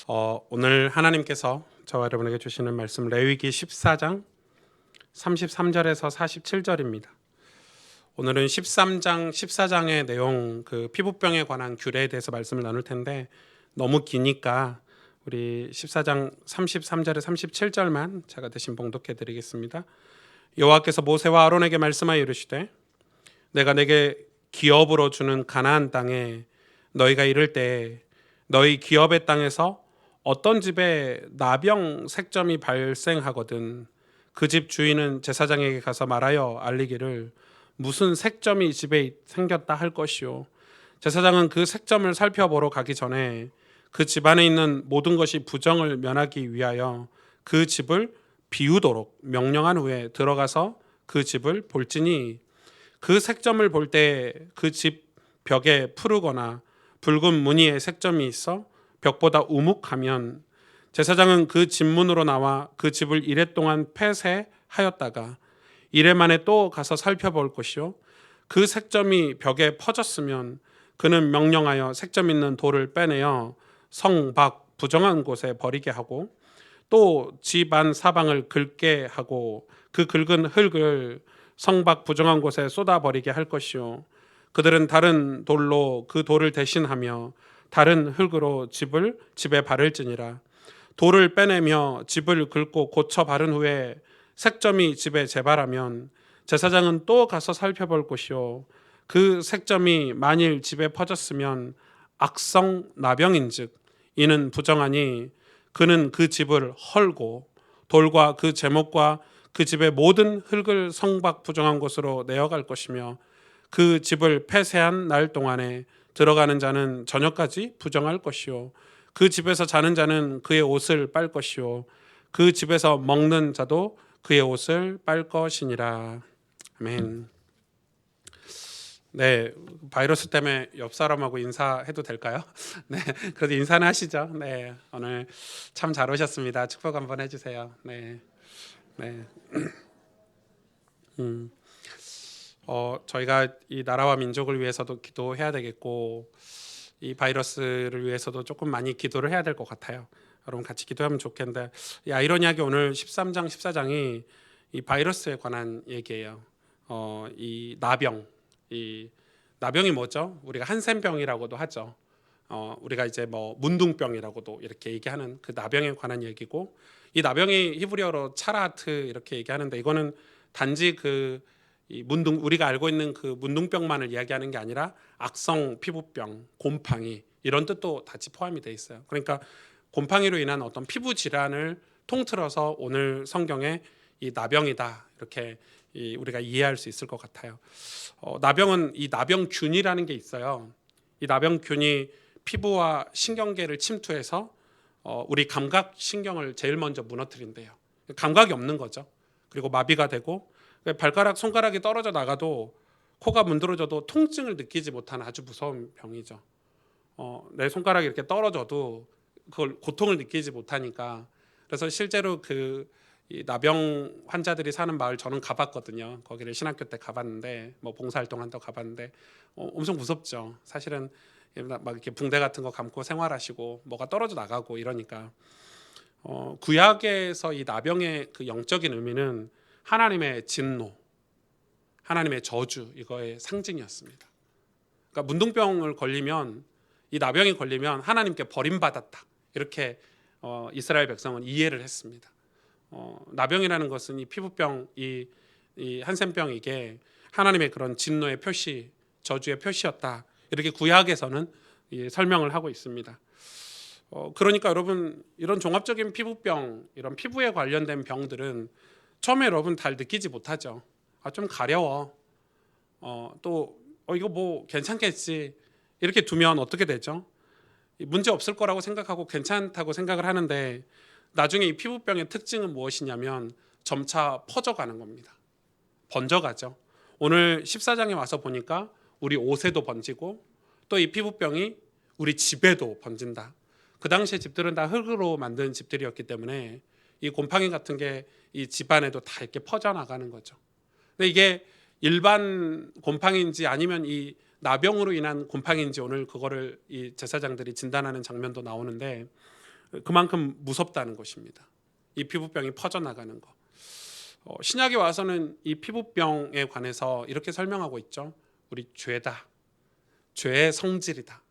오늘 하나님께서 저와 여러분에게 주시는 말씀 레위기 14장 33절에서 47절입니다. 오늘은 13장 14장의 내용 그 피부병에 관한 규례에 대해서 말씀을 나눌 텐데 너무 기니까 우리 14장 33절에 37절만 제가 대신 봉독해 드리겠습니다. 여호와께서 모세와 아론에게 말씀하여 이르시되 내가 내게 기업으로 주는 가나안 땅에 너희가 이를 때 너희 기업의 땅에서 어떤 집에 나병 색점이 발생하거든 그 집 주인은 제사장에게 가서 말하여 알리기를 무슨 색점이 이 집에 생겼다 할 것이요 제사장은 그 색점을 살펴보러 가기 전에 그 집안에 있는 모든 것이 부정을 면하기 위하여 그 집을 비우도록 명령한 후에 들어가서 그 집을 볼지니 그 색점을 볼 때 그 집 벽에 푸르거나 붉은 무늬의 색점이 있어 벽보다 우묵하면 제사장은 그 집 문으로 나와 그 집을 이레 동안 폐쇄하였다가 이레 만에 또 가서 살펴볼 것이요 그 색점이 벽에 퍼졌으면 그는 명령하여 색점 있는 돌을 빼내어 성 밖 부정한 곳에 버리게 하고 또 집 안 사방을 긁게 하고 그 긁은 흙을 성 밖 부정한 곳에 쏟아버리게 할 것이요 그들은 다른 돌로 그 돌을 대신하며 다른 흙으로 집에 바를지니라. 돌을 빼내며 집을 긁고 고쳐 바른 후에 색점이 집에 재발하면 제사장은 또 가서 살펴볼 것이요 그 색점이 만일 집에 퍼졌으면 악성 나병인즉 이는 부정하니 그는 그 집을 헐고 돌과 그 제목과 그 집의 모든 흙을 성 밖 부정한 곳으로 내어갈 것이며 그 집을 폐쇄한 날 동안에 들어가는 자는 저녁까지 부정할 것이요 그 집에서 자는 자는 그의 옷을 빨 것이요 그 집에서 먹는 자도 그의 옷을 빨 것이니라. 아멘. 네, 바이러스 때문에 옆 사람하고 인사해도 될까요? 네, 그래도 인사는 하시죠. 네, 오늘 참 잘 오셨습니다. 축복 한번 해주세요. 네, 네. 저희가 이 나라와 민족을 위해서도 기도해야 되겠고 이 바이러스를 위해서도 조금 많이 기도를 해야 될 것 같아요. 여러분 같이 기도하면 좋겠는데 아이러니하게 오늘 13장 14장이 이 바이러스에 관한 얘기예요. 이 나병이 뭐죠? 우리가 한센병이라고도 하죠. 우리가 이제 뭐 문둥병이라고도 이렇게 얘기하는 그 나병에 관한 얘기고 이 나병이 히브리어로 차라트 이렇게 얘기하는데 이거는 단지 이 우리가 알고 있는 그 문둥병만을 이야기하는 게 아니라 악성 피부병, 곰팡이 이런 뜻도 같이 포함이 돼 있어요. 그러니까 곰팡이로 인한 어떤 피부 질환을 통틀어서 오늘 성경에 이 나병이다 이렇게 우리가 이해할 수 있을 것 같아요. 나병은 이 나병균이라는 게 있어요. 이 나병균이 피부와 신경계를 침투해서 우리 감각 신경을 제일 먼저 무너뜨린대요. 감각이 없는 거죠. 그리고 마비가 되고 발가락, 손가락이 떨어져 나가도 코가 문드러져도 통증을 느끼지 못하는 아주 무서운 병이죠. 내 손가락이 이렇게 떨어져도 그걸 고통을 느끼지 못하니까 그래서 실제로 이 나병 환자들이 사는 마을 저는 가봤거든요. 거기를 신학교 때 가봤는데 뭐 봉사활동 한다고 가봤는데 엄청 무섭죠. 사실은 막 이렇게 붕대 같은 거 감고 생활하시고 뭐가 떨어져 나가고 이러니까 구약에서 이 나병의 그 영적인 의미는 하나님의 진노, 하나님의 저주 이거의 상징이었습니다. 그러니까 문둥병을 걸리면 이 나병이 걸리면 하나님께 버림받았다 이렇게 이스라엘 백성은 이해를 했습니다. 나병이라는 것은 이 피부병, 이 한센병 이게 하나님의 그런 진노의 표시, 저주의 표시였다 이렇게 구약에서는 설명을 하고 있습니다. 그러니까 여러분 이런 종합적인 피부병, 이런 피부에 관련된 병들은 처음에 여러분 잘 느끼지 못하죠. 좀 가려워. 이거 뭐 괜찮겠지. 이렇게 두면 어떻게 되죠? 문제 없을 거라고 생각하고 괜찮다고 생각을 하는데 나중에 이 피부병의 특징은 무엇이냐면 점차 퍼져가는 겁니다. 번져가죠. 오늘 14장에 와서 보니까 우리 옷에도 번지고 또 이 피부병이 우리 집에도 번진다. 그 당시에 집들은 다 흙으로 만든 집들이었기 때문에 이 곰팡이 같은 게 이 집안에도 다 이렇게 퍼져나가는 거죠. 근데 이게 일반 곰팡이인지 아니면 이 나병으로 인한 곰팡이인지 오늘 그거를 이 제사장들이 진단하는 장면도 나오는데 그만큼 무섭다는 것입니다. 이 피부병이 퍼져나가는 거. 신약에 와서는 이 피부병에 관해서 이렇게 설명하고 있죠. 우리 죄다, 죄의 성질이다,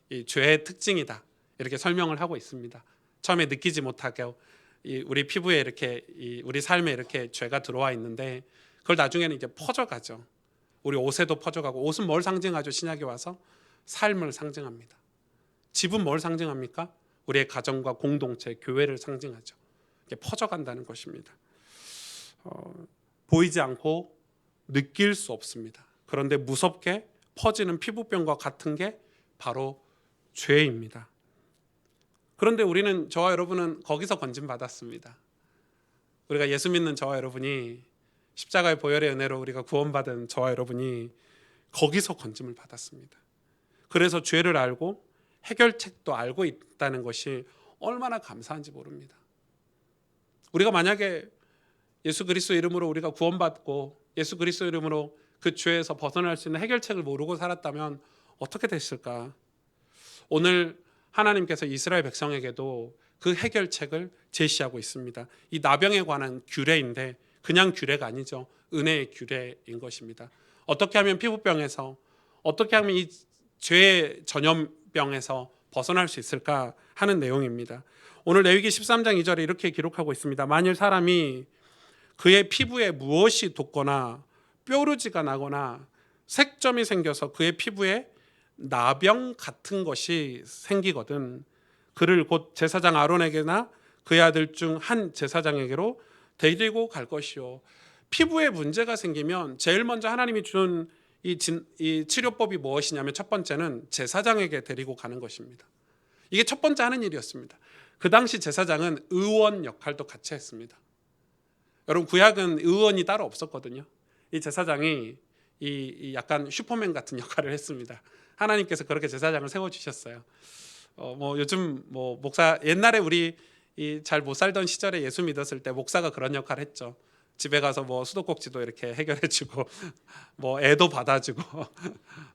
이 죄의 특징이다, 이렇게 설명을 하고 있습니다. 처음에 느끼지 못하게 우리 피부에 이렇게 우리 삶에 이렇게 죄가 들어와 있는데 그걸 나중에는 이제 퍼져가죠. 우리 옷에도 퍼져가고, 옷은 뭘 상징하죠? 신약에 와서 삶을 상징합니다. 집은 뭘 상징합니까? 우리의 가정과 공동체, 교회를 상징하죠. 이게 퍼져간다는 것입니다. 보이지 않고 느낄 수 없습니다. 그런데 무섭게 퍼지는 피부병과 같은 게 바로 죄입니다. 그런데 우리는, 저와 여러분은 거기서 건진받았습니다. 우리가 예수 믿는 저와 여러분이, 십자가의 보혈의 은혜로 우리가 구원받은 저와 여러분이 거기서 건짐을 받았습니다. 그래서 죄를 알고 해결책도 알고 있다는 것이 얼마나 감사한지 모릅니다. 우리가 만약에 예수 그리스도 이름으로 우리가 구원받고 예수 그리스도 이름으로 그 죄에서 벗어날 수 있는 해결책을 모르고 살았다면 어떻게 됐을까? 오늘 하나님께서 이스라엘 백성에게도 그 해결책을 제시하고 있습니다. 이 나병에 관한 규례인데 그냥 규례가 아니죠. 은혜의 규례인 것입니다. 어떻게 하면 피부병에서, 어떻게 하면 이 죄의 전염병에서 벗어날 수 있을까 하는 내용입니다. 오늘 레위기 13장 2절에 이렇게 기록하고 있습니다. 만일 사람이 그의 피부에 무엇이 돋거나 뾰루지가 나거나 색점이 생겨서 그의 피부에 나병 같은 것이 생기거든 그를 곧 제사장 아론에게나 그의 아들 중 한 제사장에게로 데리고 갈 것이요. 피부에 문제가 생기면 제일 먼저 하나님이 준 이 치료법이 무엇이냐면 첫 번째는 제사장에게 데리고 가는 것입니다. 이게 첫 번째 하는 일이었습니다. 그 당시 제사장은 의원 역할도 같이 했습니다. 여러분, 구약은 의원이 따로 없었거든요. 이 제사장이 이 약간 슈퍼맨 같은 역할을 했습니다. 하나님께서 그렇게 제사장을 세워주셨어요. 요즘 목사, 옛날에 우리 잘 못 살던 시절에 예수 믿었을 때 목사가 그런 역할을 했죠. 집에 가서 수도꼭지도 이렇게 해결해주고 애도 받아주고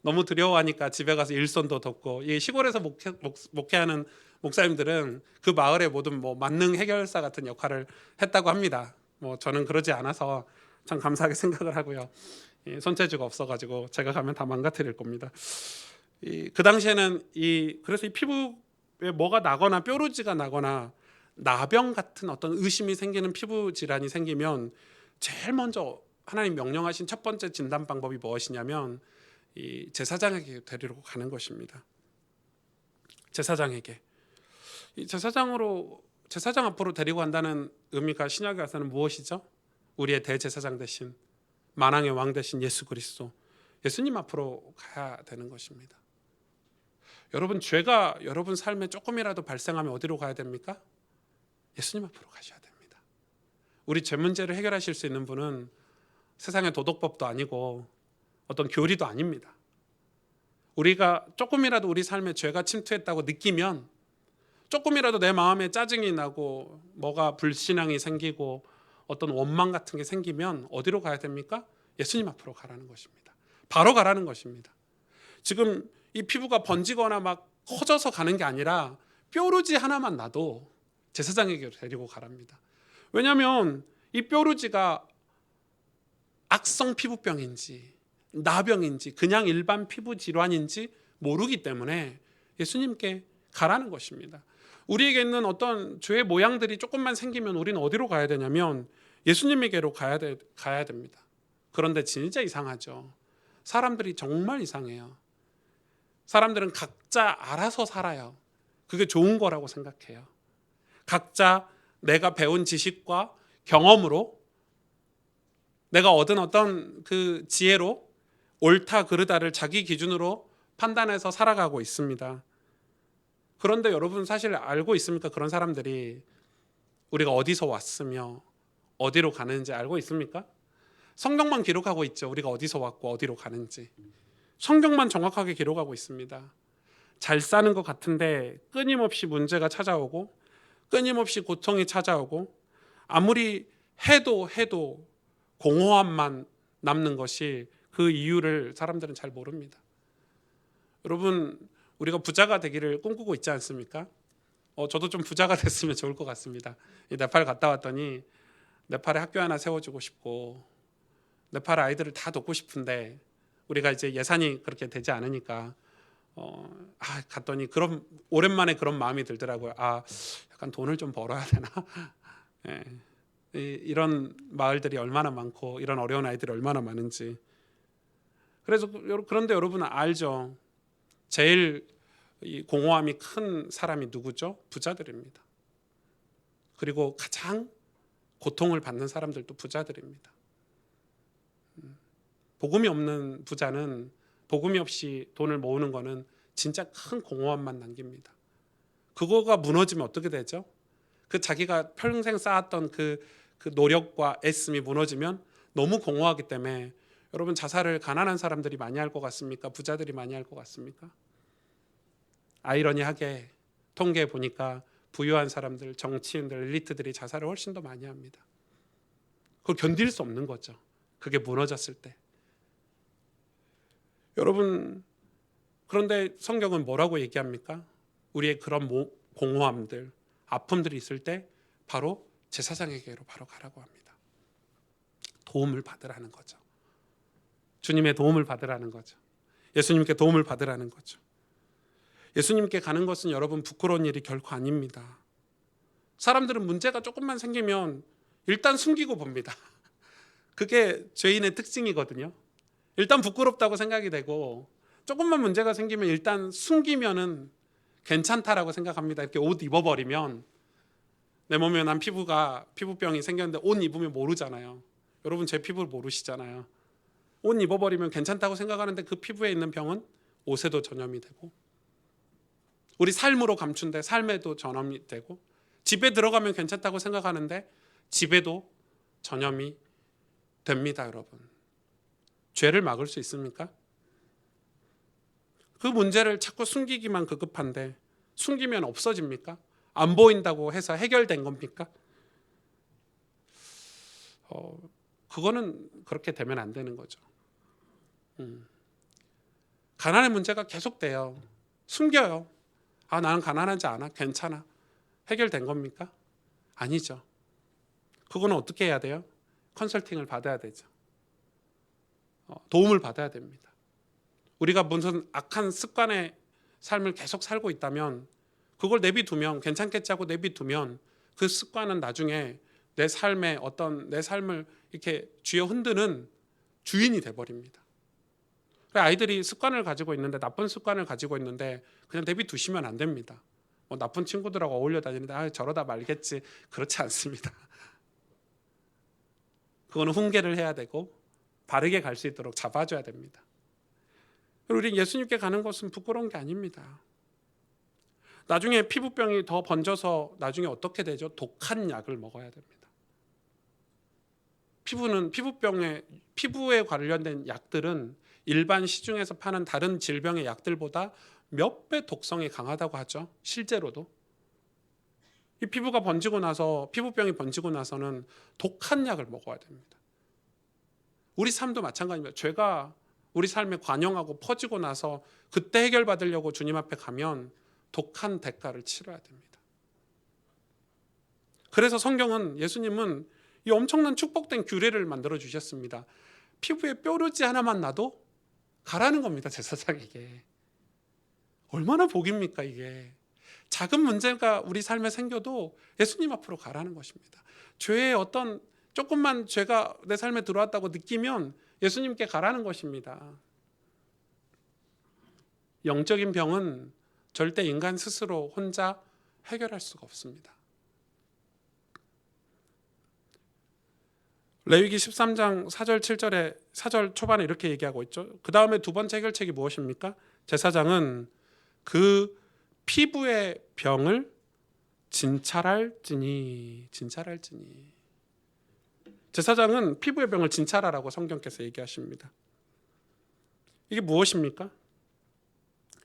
너무 두려워하니까 집에 가서 일손도 돕고, 이 시골에서 목회하는 목사님들은 그 마을의 모든 만능 해결사 같은 역할을 했다고 합니다. 저는 그러지 않아서 참 감사하게 생각을 하고요. 손재주가 없어가지고 제가 가면 다 망가뜨릴 겁니다. 그 당시에는 그래서 이 피부에 뭐가 나거나 뾰루지가 나거나 나병 같은 어떤 의심이 생기는 피부 질환이 생기면 제일 먼저 하나님 명령하신 첫 번째 진단 방법이 무엇이냐면 이 제사장에게 데리고 가는 것입니다. 제사장에게. 이 제사장 앞으로 데리고 간다는 의미가 신약에 와서는 무엇이죠? 우리의 대제사장 대신, 만왕의 왕 대신 예수 그리스도, 예수님 앞으로 가야 되는 것입니다. 여러분, 죄가 여러분 삶에 조금이라도 발생하면 어디로 가야 됩니까? 예수님 앞으로 가셔야 됩니다. 우리 죄 문제를 해결하실 수 있는 분은 세상의 도덕법도 아니고 어떤 교리도 아닙니다. 우리가 조금이라도 우리 삶에 죄가 침투했다고 느끼면, 조금이라도 내 마음에 짜증이 나고 뭐가 불신앙이 생기고 어떤 원망 같은 게 생기면 어디로 가야 됩니까? 예수님 앞으로 가라는 것입니다. 바로 가라는 것입니다. 지금 이 피부가 번지거나 막 커져서 가는 게 아니라 뾰루지 하나만 나도 제사장에게 데리고 가랍니다. 왜냐하면 이 뾰루지가 악성 피부병인지 나병인지 그냥 일반 피부 질환인지 모르기 때문에 예수님께 가라는 것입니다. 우리에게 있는 어떤 죄의 모양들이 조금만 생기면 우리는 어디로 가야 되냐면 예수님에게로 가야 됩니다. 그런데 진짜 이상하죠. 사람들이 정말 이상해요. 사람들은 각자 알아서 살아요. 그게 좋은 거라고 생각해요. 각자 내가 배운 지식과 경험으로, 내가 얻은 어떤 그 지혜로 옳다 그르다를 자기 기준으로 판단해서 살아가고 있습니다. 그런데 여러분 사실 알고 있습니까? 그런 사람들이 우리가 어디서 왔으며 어디로 가는지 알고 있습니까? 성경만 기록하고 있죠. 우리가 어디서 왔고 어디로 가는지. 성경만 정확하게 기록하고 있습니다. 잘 사는 것 같은데 끊임없이 문제가 찾아오고 끊임없이 고통이 찾아오고 아무리 해도 공허함만 남는 것이 그 이유를 사람들은 잘 모릅니다. 여러분, 우리가 부자가 되기를 꿈꾸고 있지 않습니까? 저도 좀 부자가 됐으면 좋을 것 같습니다. 이 네팔 갔다 왔더니 네팔에 학교 하나 세워주고 싶고 네팔 아이들을 다 돕고 싶은데 우리가 이제 예산이 그렇게 되지 않으니까 갔더니 그런 오랜만에 그런 마음이 들더라고요. 약간 돈을 좀 벌어야 되나? 예. 이런 마을들이 얼마나 많고 이런 어려운 아이들이 얼마나 많은지. 그래서 그런데 여러분 알죠? 제일 이 공허함이 큰 사람이 누구죠? 부자들입니다. 그리고 가장 고통을 받는 사람들도 부자들입니다. 복음이 없는 부자는 복음이 없이 돈을 모으는 거는 진짜 큰 공허함만 남깁니다. 그거가 무너지면 어떻게 되죠? 그 자기가 평생 쌓았던 그 노력과 애씀이 무너지면 너무 공허하기 때문에 여러분 자살을 가난한 사람들이 많이 할 것 같습니까? 부자들이 많이 할 것 같습니까? 아이러니하게 통계에 보니까 부유한 사람들, 정치인들, 엘리트들이 자살을 훨씬 더 많이 합니다. 그걸 견딜 수 없는 거죠. 그게 무너졌을 때. 여러분 그런데 성경은 뭐라고 얘기합니까? 우리의 그런 공허함들, 아픔들이 있을 때 바로 제사장에게로 바로 가라고 합니다. 도움을 받으라는 거죠. 주님의 도움을 받으라는 거죠. 예수님께 도움을 받으라는 거죠. 예수님께 가는 것은 여러분 부끄러운 일이 결코 아닙니다. 사람들은 문제가 조금만 생기면 일단 숨기고 봅니다. 그게 죄인의 특징이거든요. 일단 부끄럽다고 생각이 되고 조금만 문제가 생기면 일단 숨기면은 괜찮다라고 생각합니다. 이렇게 옷 입어버리면 내 몸에 난 피부병이 생겼는데 옷 입으면 모르잖아요. 여러분 제 피부를 모르시잖아요. 옷 입어버리면 괜찮다고 생각하는데 그 피부에 있는 병은 옷에도 전염이 되고 우리 삶으로 감춘데 삶에도 전염이 되고 집에 들어가면 괜찮다고 생각하는데 집에도 전염이 됩니다. 여러분 죄를 막을 수 있습니까? 그 문제를 자꾸 숨기기만 급급한데 숨기면 없어집니까? 안 보인다고 해서 해결된 겁니까? 그거는 그렇게 되면 안 되는 거죠. 가난의 문제가 계속돼요. 숨겨요. 나는 가난하지 않아. 괜찮아. 해결된 겁니까? 아니죠. 그거는 어떻게 해야 돼요? 컨설팅을 받아야 되죠. 도움을 받아야 됩니다. 우리가 무슨 악한 습관의 삶을 계속 살고 있다면 그걸 내비두면 괜찮겠지 하고 내비두면 그 습관은 나중에 내 삶을 이렇게 쥐어 흔드는 주인이 돼버립니다. 아이들이 습관을 가지고 있는데 나쁜 습관을 가지고 있는데 그냥 내비두시면 안 됩니다. 나쁜 친구들하고 어울려 다니는데 저러다 말겠지. 그렇지 않습니다. 그거는 훈계를 해야 되고 바르게 갈 수 있도록 잡아줘야 됩니다. 우리 예수님께 가는 것은 부끄러운 게 아닙니다. 나중에 피부병이 더 번져서 나중에 어떻게 되죠? 독한 약을 먹어야 됩니다. 피부에 관련된 약들은 일반 시중에서 파는 다른 질병의 약들보다 몇 배 독성이 강하다고 하죠. 실제로도. 이 피부병이 번지고 나서는 독한 약을 먹어야 됩니다. 우리 삶도 마찬가지입니다. 죄가 우리 삶에 관영하고 퍼지고 나서 그때 해결받으려고 주님 앞에 가면 독한 대가를 치러야 됩니다. 그래서 예수님은 이 엄청난 축복된 규례를 만들어 주셨습니다. 피부에 뾰루지 하나만 나도 가라는 겁니다. 제사장에게. 얼마나 복입니까 이게. 작은 문제가 우리 삶에 생겨도 예수님 앞으로 가라는 것입니다. 죄의 어떤 조금만 죄가 내 삶에 들어왔다고 느끼면 예수님께 가라는 것입니다. 영적인 병은 절대 인간 스스로 혼자 해결할 수가 없습니다. 레위기 13장 4절 7절에 4절 초반에 이렇게 얘기하고 있죠. 그 다음에 두 번째 해결책이 무엇입니까? 제사장은 그 피부의 병을 진찰할지니. 제사장은 피부의 병을 진찰하라고 성경께서 얘기하십니다. 이게 무엇입니까?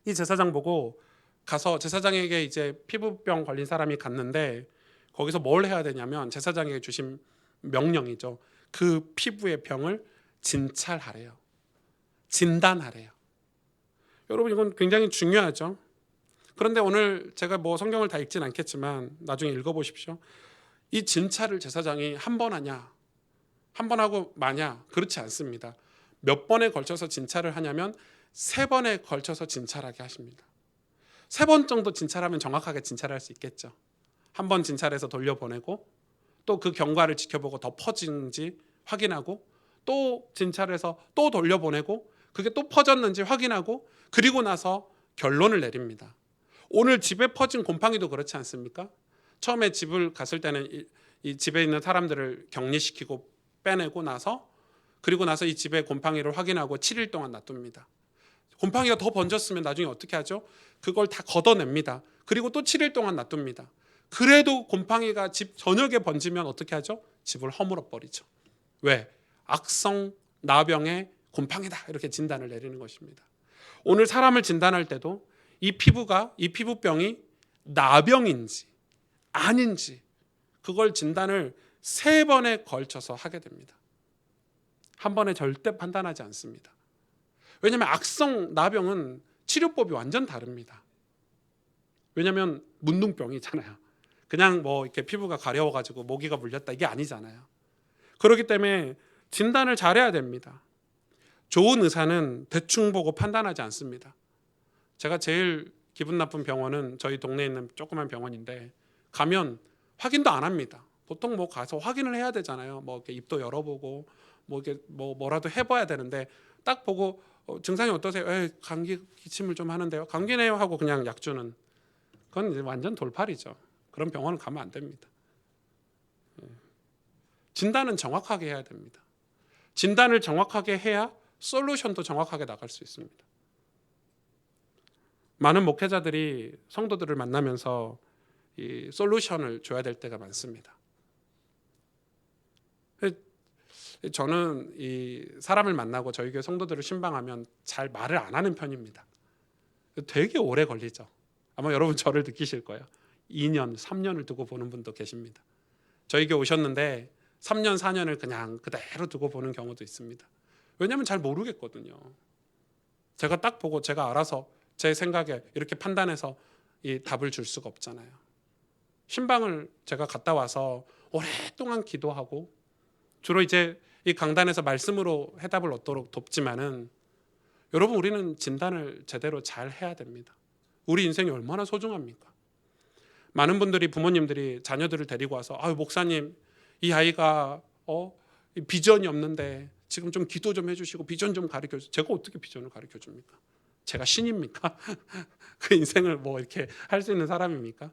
이 제사장 보고 가서 제사장에게 이제 피부병 걸린 사람이 갔는데 거기서 뭘 해야 되냐면 제사장에게 주신 명령이죠. 그 피부의 병을 진찰하래요. 진단하래요. 여러분 이건 굉장히 중요하죠. 그런데 오늘 제가 뭐 성경을 다 읽진 않겠지만 나중에 읽어보십시오. 이 진찰을 제사장이 한 번 하냐, 한 번 하고 마냐, 그렇지 않습니다. 몇 번에 걸쳐서 진찰을 하냐면 3번에 걸쳐서 진찰하게 하십니다. 3번 정도 진찰하면 정확하게 진찰할 수 있겠죠. 한 번 진찰해서 돌려보내고 또 그 경과를 지켜보고 더 퍼지는지 확인하고 또 진찰해서 또 돌려보내고 그게 또 퍼졌는지 확인하고 그리고 나서 결론을 내립니다. 오늘 집에 퍼진 곰팡이도 그렇지 않습니까? 처음에 집을 갔을 때는 이 집에 있는 사람들을 격리시키고 빼내고 나서 그리고 나서 이 집의 곰팡이를 확인하고 7일 동안 놔둡니다. 곰팡이가 더 번졌으면 나중에 어떻게 하죠? 그걸 다 걷어냅니다. 그리고 또 7일 동안 놔둡니다. 그래도 곰팡이가 집 전역에 번지면 어떻게 하죠? 집을 허물어 버리죠. 왜? 악성 나병의 곰팡이다 이렇게 진단을 내리는 것입니다. 오늘 사람을 진단할 때도 이 피부병이 나병인지 아닌지 그걸 진단을 3번에 걸쳐서 하게 됩니다. 한 번에 절대 판단하지 않습니다. 왜냐하면 악성 나병은 치료법이 완전 다릅니다. 왜냐하면 문둥병이잖아요. 그냥 뭐 이렇게 피부가 가려워가지고 모기가 물렸다 이게 아니잖아요. 그렇기 때문에 진단을 잘해야 됩니다. 좋은 의사는 대충 보고 판단하지 않습니다. 제가 제일 기분 나쁜 병원은 저희 동네에 있는 조그만 병원인데 가면 확인도 안 합니다. 보통 뭐 가서 확인을 해야 되잖아요. 뭐 이렇게 입도 열어보고 뭐 이렇게 뭐라도 해봐야 되는데 딱 보고 증상이 어떠세요? 감기 기침을 좀 하는데요. 감기네요 하고 그냥 약 주는 그건 이제 완전 돌팔이죠. 그런 병원은 가면 안 됩니다. 진단은 정확하게 해야 됩니다. 진단을 정확하게 해야 솔루션도 정확하게 나갈 수 있습니다. 많은 목회자들이 성도들을 만나면서 이 솔루션을 줘야 될 때가 많습니다. 저는 이 사람을 만나고 저희 교회 성도들을 신방하면 잘 말을 안 하는 편입니다. 되게 오래 걸리죠. 아마 여러분 저를 느끼실 거예요. 2년, 3년을 두고 보는 분도 계십니다. 저희 교회 오셨는데 3년, 4년을 그냥 그대로 두고 보는 경우도 있습니다. 왜냐하면 잘 모르겠거든요. 제가 딱 보고 제가 알아서 제 생각에 이렇게 판단해서 이 답을 줄 수가 없잖아요. 신방을 제가 갔다 와서 오랫동안 기도하고 주로 이제 이 강단에서 말씀으로 해답을 얻도록 돕지만은 여러분 우리는 진단을 제대로 잘 해야 됩니다. 우리 인생이 얼마나 소중합니까? 많은 분들이 부모님들이 자녀들을 데리고 와서 목사님 이 아이가 비전이 없는데 지금 좀 기도 좀 해주시고 비전 좀 가르쳐 주세요. 제가 어떻게 비전을 가르쳐 줍니까? 제가 신입니까? 그 인생을 뭐 이렇게 할 수 있는 사람입니까?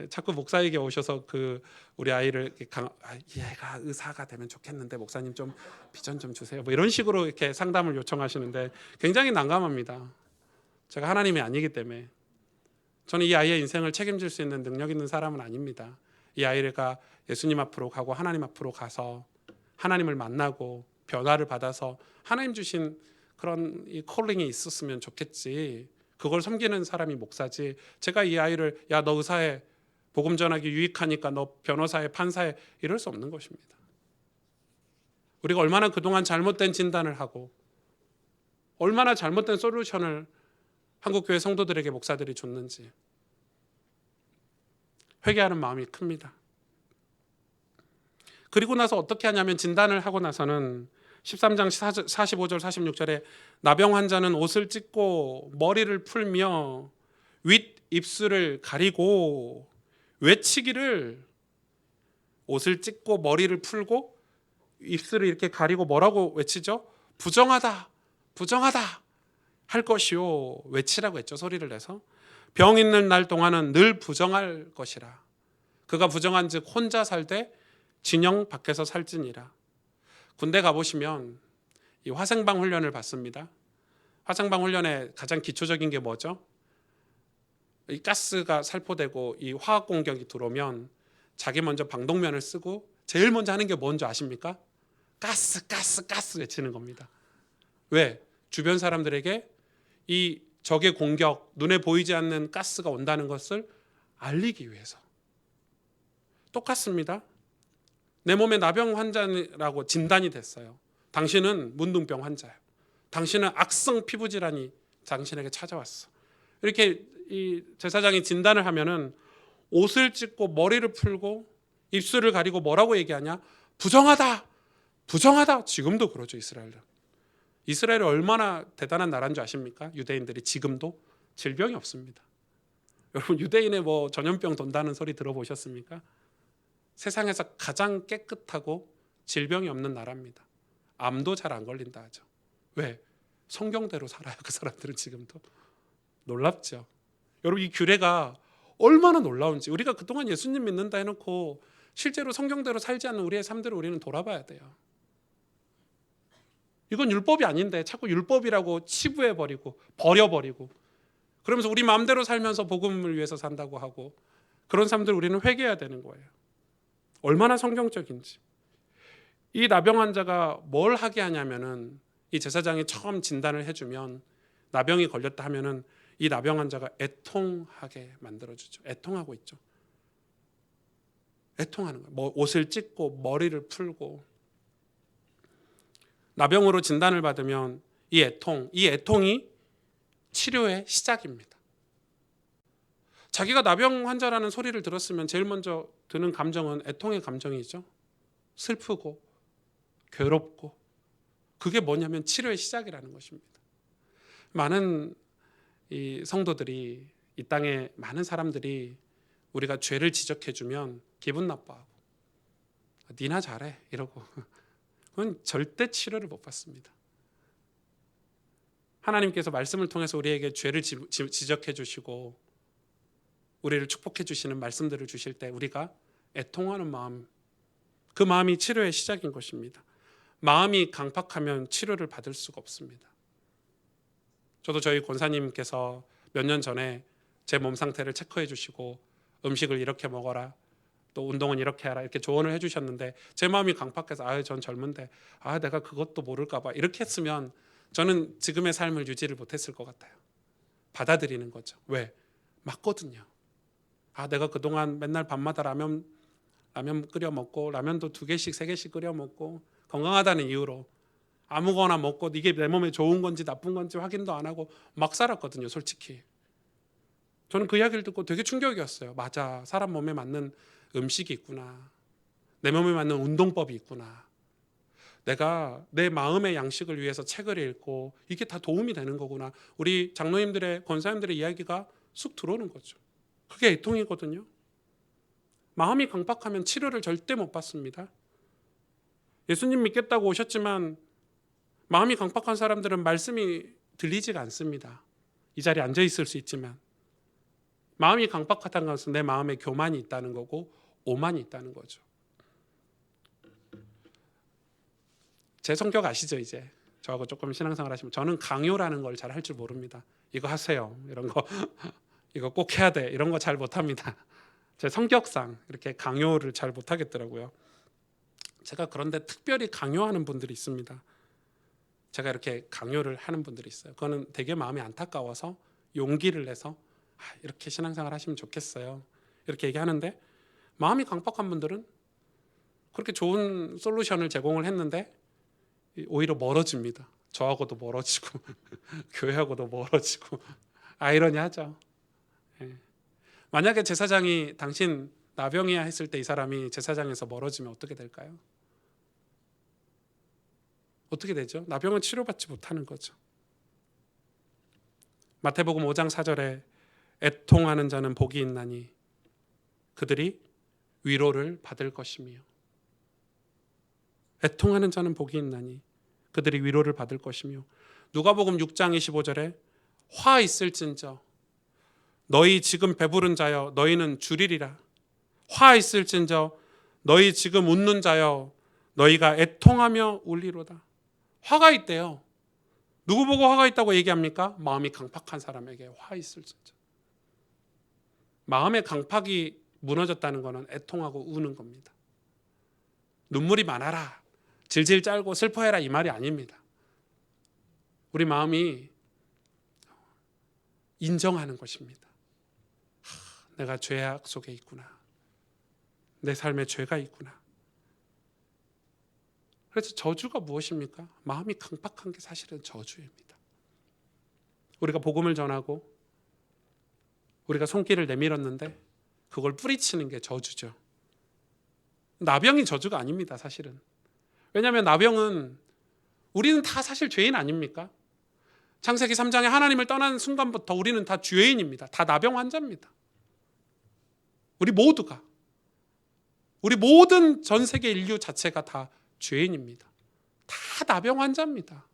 자꾸 목사에게 오셔서 그 우리 아이를 얘가 의사가 되면 좋겠는데 목사님 좀 비전 좀 주세요. 뭐 이런 식으로 이렇게 상담을 요청하시는데 굉장히 난감합니다. 제가 하나님이 아니기 때문에 저는 이 아이의 인생을 책임질 수 있는 능력 있는 사람은 아닙니다. 이 아이가 예수님 앞으로 가고 하나님 앞으로 가서 하나님을 만나고 변화를 받아서 하나님 주신 그런 이 콜링이 있었으면 좋겠지. 그걸 섬기는 사람이 목사지. 제가 이 아이를 야 너 의사해 복음 전하기 유익하니까 너 변호사해 판사해 이럴 수 없는 것입니다. 우리가 얼마나 그동안 잘못된 진단을 하고 얼마나 잘못된 솔루션을 한국교회 성도들에게 목사들이 줬는지 회개하는 마음이 큽니다. 그리고 나서 어떻게 하냐면 진단을 하고 나서는 13장 45절 46절에 나병 환자는 옷을 찢고 머리를 풀며 윗 입술을 가리고 외치기를 옷을 찢고 머리를 풀고 입술을 이렇게 가리고 뭐라고 외치죠? 부정하다 부정하다 할 것이요 외치라고 했죠. 소리를 내서 병 있는 날 동안은 늘 부정할 것이라 그가 부정한 즉 혼자 살되 진영 밖에서 살지니라. 군대 가보시면 이 화생방 훈련을 받습니다. 화생방 훈련의 가장 기초적인 게 뭐죠? 이 가스가 살포되고 이 화학 공격이 들어오면 자기 먼저 방독면을 쓰고 제일 먼저 하는 게 뭔지 아십니까? 가스 가스 가스 외치는 겁니다. 왜? 주변 사람들에게 이 적의 공격, 눈에 보이지 않는 가스가 온다는 것을 알리기 위해서. 똑같습니다. 내 몸에 나병 환자라고 진단이 됐어요. 당신은 문둥병 환자예요. 당신은 악성 피부 질환이 당신에게 찾아왔어. 이렇게 이 제사장이 진단을 하면은 옷을 찢고 머리를 풀고 입술을 가리고 뭐라고 얘기하냐? 부정하다, 부정하다. 지금도 그러죠, 이스라엘은. 이스라엘이 얼마나 대단한 나라인 줄 아십니까? 유대인들이 지금도 질병이 없습니다. 여러분, 유대인의 뭐 전염병 돈다는 소리 들어보셨습니까? 세상에서 가장 깨끗하고 질병이 없는 나라입니다. 암도 잘 안 걸린다 하죠. 왜? 성경대로 살아요. 그 사람들은 지금도. 놀랍죠. 여러분, 이 규례가 얼마나 놀라운지. 우리가 그동안 예수님 믿는다 해놓고 실제로 성경대로 살지 않는 우리의 삶들을 우리는 돌아봐야 돼요. 이건 율법이 아닌데 자꾸 율법이라고 치부해버리고 버려버리고 그러면서 우리 마음대로 살면서 복음을 위해서 산다고 하고 그런 삶들 우리는 회개해야 되는 거예요. 얼마나 성경적인지. 이 나병 환자가 뭘 하게 하냐면은 이 제사장이 처음 진단을 해주면 나병이 걸렸다 하면은 이 나병 환자가 애통하게 만들어주죠. 애통하고 있죠. 애통하는 거예요. 뭐 옷을 찢고 머리를 풀고 나병으로 진단을 받으면 이 애통이 치료의 시작입니다. 자기가 나병 환자라는 소리를 들었으면 제일 먼저 드는 감정은 애통의 감정이죠. 슬프고 괴롭고 그게 뭐냐면 치료의 시작이라는 것입니다. 많은 이 성도들이 이 땅에 많은 사람들이 우리가 죄를 지적해주면 기분 나빠하고 니나 잘해 이러고 그건 절대 치료를 못 받습니다. 하나님께서 말씀을 통해서 우리에게 죄를 지적해 주시고 우리를 축복해 주시는 말씀들을 주실 때 우리가 애통하는 마음, 그 마음이 치료의 시작인 것입니다. 마음이 강팍하면 치료를 받을 수가 없습니다. 저도 저희 권사님께서 몇 년 전에 제 몸 상태를 체크해 주시고 음식을 이렇게 먹어라, 또 운동은 이렇게 하라 이렇게 조언을 해주셨는데 제 마음이 강팍해서 전 젊은데 내가 그것도 모를까 봐 이렇게 했으면 저는 지금의 삶을 유지를 못했을 것 같아요. 받아들이는 거죠. 왜? 맞거든요. 내가 그동안 맨날 밤마다 라면 끓여 먹고 라면도 2개씩 3개씩 끓여 먹고 건강하다는 이유로 아무거나 먹고 이게 내 몸에 좋은 건지 나쁜 건지 확인도 안 하고 막 살았거든요. 솔직히 저는 그 이야기를 듣고 되게 충격이었어요. 맞아, 사람 몸에 맞는 음식이 있구나. 내 몸에 맞는 운동법이 있구나. 내가 내 마음의 양식을 위해서 책을 읽고 이게 다 도움이 되는 거구나. 우리 장로님들의 권사님들의 이야기가 쑥 들어오는 거죠. 그게 애통이거든요. 마음이 강팍하면 치료를 절대 못 받습니다. 예수님 믿겠다고 오셨지만 마음이 강팍한 사람들은 말씀이 들리지가 않습니다. 이 자리에 앉아 있을 수 있지만 마음이 강팍하다는 것은 내 마음에 교만이 있다는 거고 오만이 있다는 거죠. 제 성격 아시죠? 이제 저하고 조금 신앙생활 하시면 저는 강요라는 걸 잘 할 줄 모릅니다. 이거 하세요, 이런 거 이거 꼭 해야 돼, 이런 거 잘 못합니다. 제 성격상 이렇게 강요를 잘 못하겠더라고요. 제가 그런데 특별히 강요하는 분들이 있습니다. 제가 이렇게 강요를 하는 분들이 있어요. 그거는 되게 마음이 안타까워서 용기를 내서 이렇게 신앙생활 하시면 좋겠어요, 이렇게 얘기하는데 마음이 강팍한 분들은 그렇게 좋은 솔루션을 제공을 했는데 오히려 멀어집니다. 저하고도 멀어지고 교회하고도 멀어지고 아이러니하죠. 만약에 제사장이 당신 나병이야 했을 때 이 사람이 제사장에서 멀어지면 어떻게 될까요? 어떻게 되죠? 나병은 치료받지 못하는 거죠. 마태복음 5장 4절에 애통하는 자는 복이 있나니 그들이 위로를 받을 것이며 애통하는 자는 복이 있나니 그들이 위로를 받을 것이며 누가복음 6장 25절에 화 있을진저 너희 지금 배부른 자여 너희는 줄이리라. 화 있을진저 너희 지금 웃는 자여 너희가 애통하며 울리로다. 화가 있대요. 누구 보고 화가 있다고 얘기합니까? 마음이 강팍한 사람에게 화 있을진저. 마음의 강팍이 무너졌다는 것은 애통하고 우는 겁니다. 눈물이 많아라, 질질 짤고 슬퍼해라 이 말이 아닙니다. 우리 마음이 인정하는 것입니다. 내가 죄악 속에 있구나. 내 삶에 죄가 있구나. 그래서 저주가 무엇입니까? 마음이 강팍한 게 사실은 저주입니다. 우리가 복음을 전하고 우리가 손길을 내밀었는데 그걸 뿌리치는 게 저주죠. 나병이 저주가 아닙니다, 사실은. 왜냐하면 나병은 우리는 다 사실 죄인 아닙니까? 창세기 3장에 하나님을 떠난 순간부터 우리는 다 죄인입니다. 다 나병 환자입니다. 우리 모두가, 우리 모든 전 세계 인류 자체가 다 죄인입니다. 다 나병 환자입니다.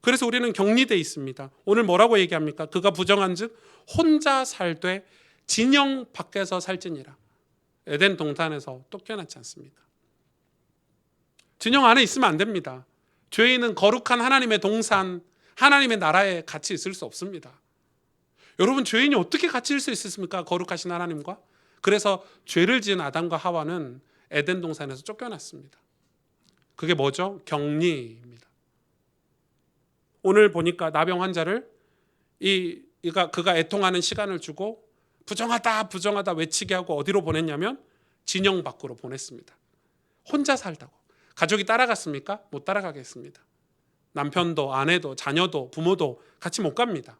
그래서 우리는 격리되어 있습니다. 오늘 뭐라고 얘기합니까? 그가 부정한즉 혼자 살되 진영 밖에서 살지니라. 에덴 동산에서 쫓겨났지 않습니까? 진영 안에 있으면 안 됩니다. 죄인은 거룩한 하나님의 동산, 하나님의 나라에 같이 있을 수 없습니다. 여러분, 죄인이 어떻게 같이 있을 수 있습니까? 거룩하신 하나님과. 그래서 죄를 지은 아담과 하와는 에덴 동산에서 쫓겨났습니다. 그게 뭐죠? 격리입니다. 오늘 보니까 나병 환자를 그가 애통하는 시간을 주고 부정하다 부정하다 외치게 하고 어디로 보냈냐면 진영 밖으로 보냈습니다. 혼자 살다고. 가족이 따라갔습니까? 못 따라가겠습니다. 남편도 아내도 자녀도 부모도 같이 못 갑니다.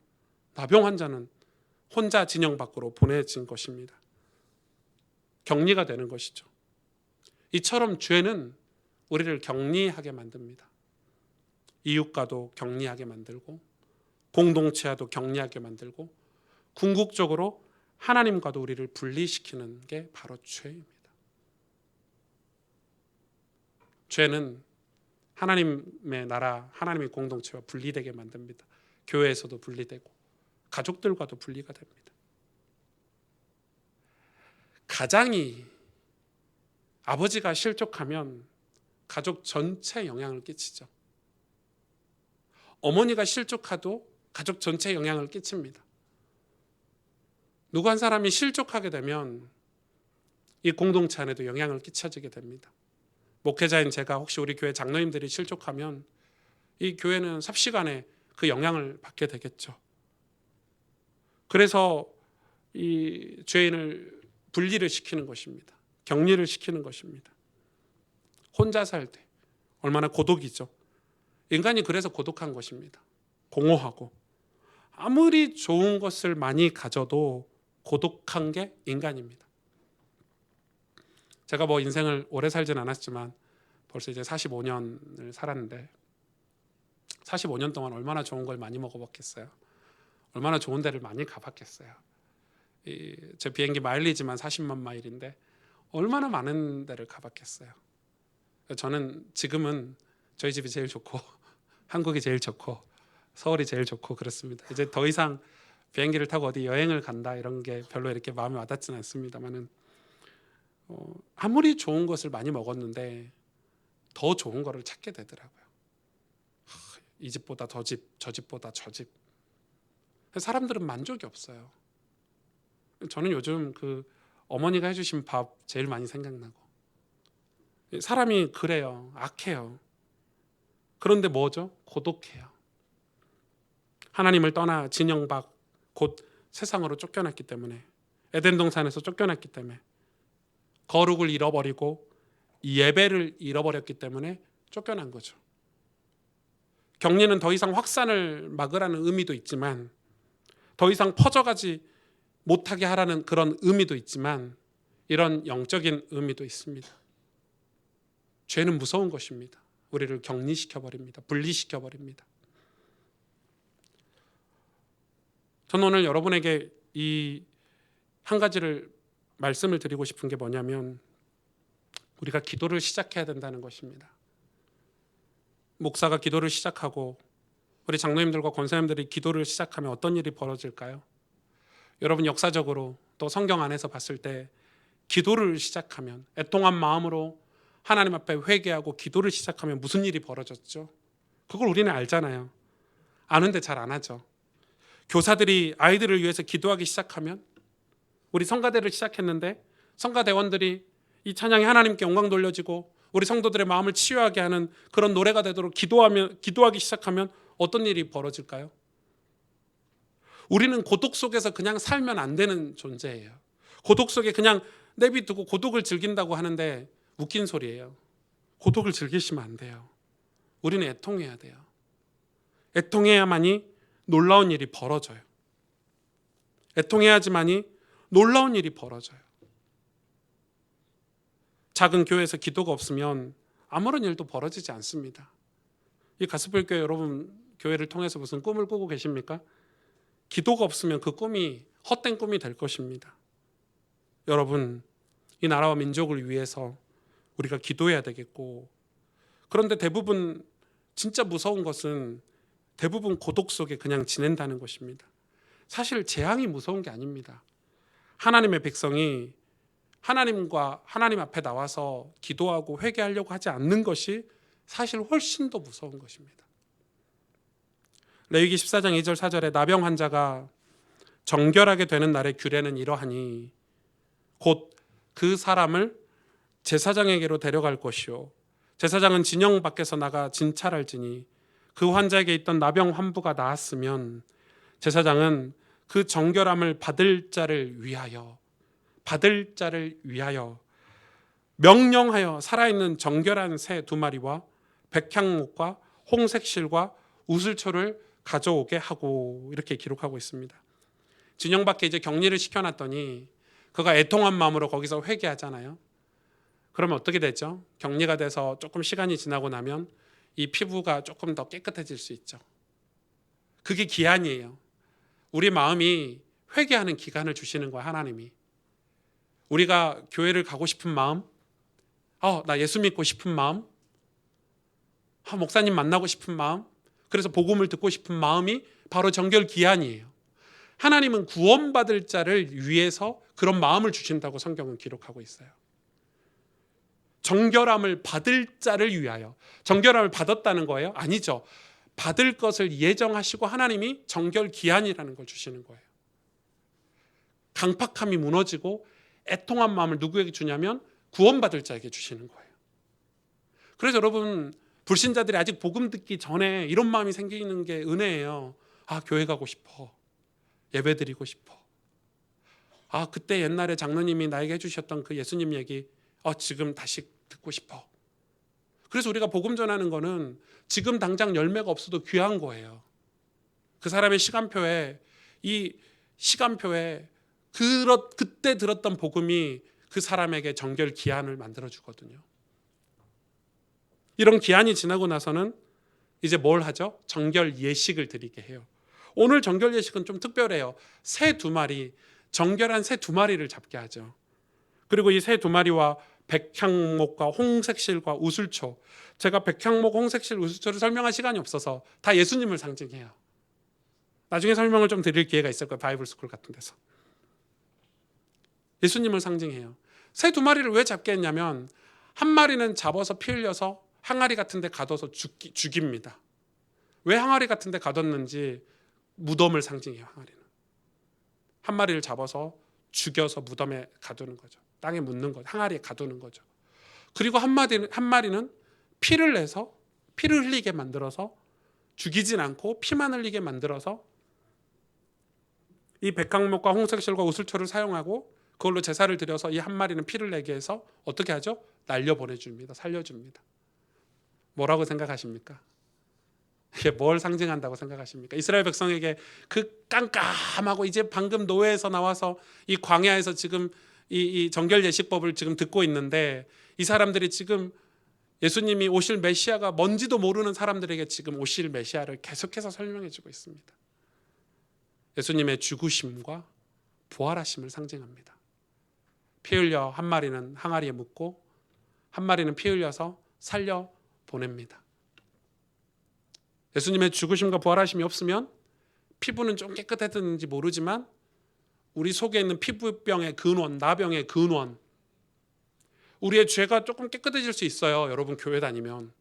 나병 환자는 혼자 진영 밖으로 보내진 것입니다. 격리가 되는 것이죠. 이처럼 죄는 우리를 격리하게 만듭니다. 이웃과도 격리하게 만들고 공동체와도 격리하게 만들고 궁극적으로 하나님과도 우리를 분리시키는 게 바로 죄입니다. 죄는 하나님의 나라, 하나님의 공동체와 분리되게 만듭니다. 교회에서도 분리되고 가족들과도 분리가 됩니다. 가장이 아버지가 실족하면 가족 전체에 영향을 끼치죠. 어머니가 실족하도 가족 전체에 영향을 끼칩니다. 누구 한 사람이 실족하게 되면 이 공동체 안에도 영향을 끼쳐지게 됩니다. 목회자인 제가 혹시 우리 교회 장로님들이 실족하면 이 교회는 삽시간에 그 영향을 받게 되겠죠. 그래서 이 죄인을 분리를 시키는 것입니다. 격리를 시키는 것입니다. 혼자 살 때 얼마나 고독이죠. 인간이 그래서 고독한 것입니다. 공허하고 아무리 좋은 것을 많이 가져도 고독한 게 인간입니다. 제가 뭐 인생을 오래 살진 않았지만 벌써 이제 45년을 살았는데 45년 동안 얼마나 좋은 걸 많이 먹어봤겠어요. 얼마나 좋은 데를 많이 가봤겠어요. 제 비행기 마일리지만 40만 마일인데 얼마나 많은 데를 가봤겠어요. 저는 지금은 저희 집이 제일 좋고 한국이 제일 좋고 서울이 제일 좋고 그렇습니다. 이제 더 이상 비행기를 타고 어디 여행을 간다 이런 게 별로 이렇게 마음에 와닿지는 않습니다만은 아무리 좋은 것을 많이 먹었는데 더 좋은 거를 찾게 되더라고요. 이 집보다 더 집, 저 집보다 저 집. 사람들은 만족이 없어요. 저는 요즘 그 어머니가 해주신 밥 제일 많이 생각나고 사람이 그래요. 악해요. 그런데 뭐죠? 고독해요. 하나님을 떠나 진영 밖 곧 세상으로 쫓겨났기 때문에 에덴 동산에서 쫓겨났기 때문에 거룩을 잃어버리고 예배를 잃어버렸기 때문에 쫓겨난 거죠. 격리는 더 이상 확산을 막으라는 의미도 있지만 더 이상 퍼져가지 못하게 하라는 그런 의미도 있지만 이런 영적인 의미도 있습니다. 죄는 무서운 것입니다. 우리를 격리시켜버립니다. 분리시켜버립니다. 저는 오늘 여러분에게 이 한 가지를 말씀을 드리고 싶은 게 뭐냐면 우리가 기도를 시작해야 된다는 것입니다. 목사가 기도를 시작하고 우리 장로님들과 권사님들이 기도를 시작하면 어떤 일이 벌어질까요? 여러분 역사적으로 또 성경 안에서 봤을 때 기도를 시작하면 애통한 마음으로 하나님 앞에 회개하고 기도를 시작하면 무슨 일이 벌어졌죠? 그걸 우리는 알잖아요. 아는데 잘 안 하죠. 교사들이 아이들을 위해서 기도하기 시작하면 우리 성가대를 시작했는데 성가대원들이 이 찬양이 하나님께 영광 돌려지고 우리 성도들의 마음을 치유하게 하는 그런 노래가 되도록 기도하기 시작하면 어떤 일이 벌어질까요? 우리는 고독 속에서 그냥 살면 안 되는 존재예요. 고독 속에 그냥 내비두고 고독을 즐긴다고 하는데 웃긴 소리예요. 고독을 즐기시면 안 돼요. 우리는 애통해야 돼요. 애통해야만이 놀라운 일이 벌어져요. 애통해야지만이 놀라운 일이 벌어져요. 작은 교회에서 기도가 없으면 아무런 일도 벌어지지 않습니다. 이 가스펠교회 여러분 교회를 통해서 무슨 꿈을 꾸고 계십니까? 기도가 없으면 그 꿈이 헛된 꿈이 될 것입니다. 여러분, 이 나라와 민족을 위해서 우리가 기도해야 되겠고, 그런데 대부분 진짜 무서운 것은 대부분 고독 속에 그냥 지낸다는 것입니다. 사실 재앙이 무서운 게 아닙니다. 하나님의 백성이 하나님 앞에 나와서 기도하고 회개하려고 하지 않는 것이 사실 훨씬 더 무서운 것입니다. 레위기 14장 2절 4절에 나병 환자가 정결하게 되는 날의 규례는 이러하니 곧 그 사람을 제사장에게로 데려갈 것이요 제사장은 진영 밖에서 나가 진찰할지니 그 환자에게 있던 나병 환부가 나았으면 제사장은 그 정결함을 받을 자를 위하여 명령하여 살아있는 정결한 새 2마리와 백향목과 홍색실과 우슬초를 가져오게 하고, 이렇게 기록하고 있습니다. 진영 밖에 이제 격리를 시켜놨더니 그가 애통한 마음으로 거기서 회개하잖아요. 그러면 어떻게 되죠? 격리가 돼서 조금 시간이 지나고 나면 이 피부가 조금 더 깨끗해질 수 있죠. 그게 기한이에요. 우리 마음이 회개하는 기간을 주시는 거야, 하나님이. 우리가 교회를 가고 싶은 마음, 나 예수 믿고 싶은 마음, 목사님 만나고 싶은 마음, 그래서 복음을 듣고 싶은 마음이 바로 정결 기한이에요. 하나님은 구원받을 자를 위해서 그런 마음을 주신다고 성경은 기록하고 있어요. 정결함을 받을 자를 위하여. 정결함을 받았다는 거예요? 아니죠. 받을 것을 예정하시고 하나님이 정결 기한이라는 걸 주시는 거예요. 강팍함이 무너지고 애통한 마음을 누구에게 주냐면 구원받을 자에게 주시는 거예요. 그래서 여러분, 불신자들이 아직 복음 듣기 전에 이런 마음이 생기는 게 은혜예요. 교회 가고 싶어. 예배 드리고 싶어. 그때 옛날에 장로님이 나에게 해주셨던 그 예수님 얘기 지금 다시 듣고 싶어. 그래서 우리가 복음 전하는 거는 지금 당장 열매가 없어도 귀한 거예요. 그 사람의 시간표에, 이 시간표에 그때 들었던 복음이 그 사람에게 정결 기한을 만들어주거든요. 이런 기한이 지나고 나서는 이제 뭘 하죠? 정결 예식을 드리게 해요. 오늘 정결 예식은 좀 특별해요. 새 2마리, 정결한 새 2마리를 잡게 하죠. 그리고 이 새 2마리와 백향목과 홍색실과 우슬초, 제가 백향목, 홍색실, 우슬초를 설명할 시간이 없어서 다 예수님을 상징해요. 나중에 설명을 좀 드릴 기회가 있을 거예요. 바이블 스쿨 같은 데서. 예수님을 상징해요. 새 2마리를 왜 잡게 했냐면 한 마리는 잡아서 피 흘려서 항아리 같은 데 가둬서 죽입니다. 왜 항아리 같은 데 가뒀는지 무덤을 상징해요. 항아리는. 한 마리를 잡아서 죽여서 무덤에 가두는 거죠. 땅에 묻는 거죠. 항아리에 가두는 거죠. 그리고 한 마리는 피를 내서 피를 흘리게 만들어서 죽이진 않고 피만 흘리게 만들어서 이 백향목과 홍색실과 우슬초를 사용하고 그걸로 제사를 드려서 이 한 마리는 피를 내게 해서 어떻게 하죠? 날려보내줍니다. 살려줍니다. 뭐라고 생각하십니까? 이게 뭘 상징한다고 생각하십니까? 이스라엘 백성에게 그 깜깜하고 이제 방금 노예에서 나와서 이 광야에서 지금 이 정결 예식법을 지금 듣고 있는데 이 사람들이 지금 예수님이 오실 메시아가 뭔지도 모르는 사람들에게 지금 오실 메시아를 계속해서 설명해 주고 있습니다. 예수님의 죽으심과 부활하심을 상징합니다. 피 흘려 한 마리는 항아리에 묻고 한 마리는 피 흘려서 살려 보냅니다. 예수님의 죽으심과 부활하심이 없으면 피부는 좀 깨끗했는지 모르지만 우리 속에 있는 피부병의 근원, 나병의 근원, 우리의 죄가 조금 깨끗해질 수 있어요. 여러분 교회 다니면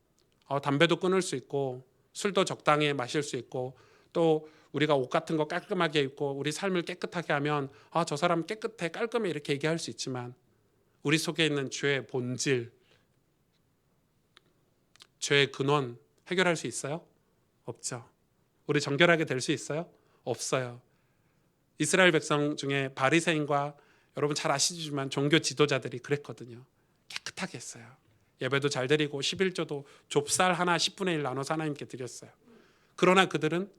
담배도 끊을 수 있고 술도 적당히 마실 수 있고 또 우리가 옷 같은 거 깔끔하게 입고 우리 삶을 깨끗하게 하면 저 사람 깨끗해, 깔끔해 이렇게 얘기할 수 있지만 우리 속에 있는 죄의 본질, 죄의 근원 해결할 수 있어요? 없죠. 우리 정결하게 될 수 있어요? 없어요. 이스라엘 백성 중에 바리새인과 여러분 잘 아시지만 종교 지도자들이 그랬거든요. 깨끗하게 했어요. 예배도 잘 드리고 11조도 좁쌀 하나 10분의 1 나눠서 하나님께 드렸어요. 그러나 그들은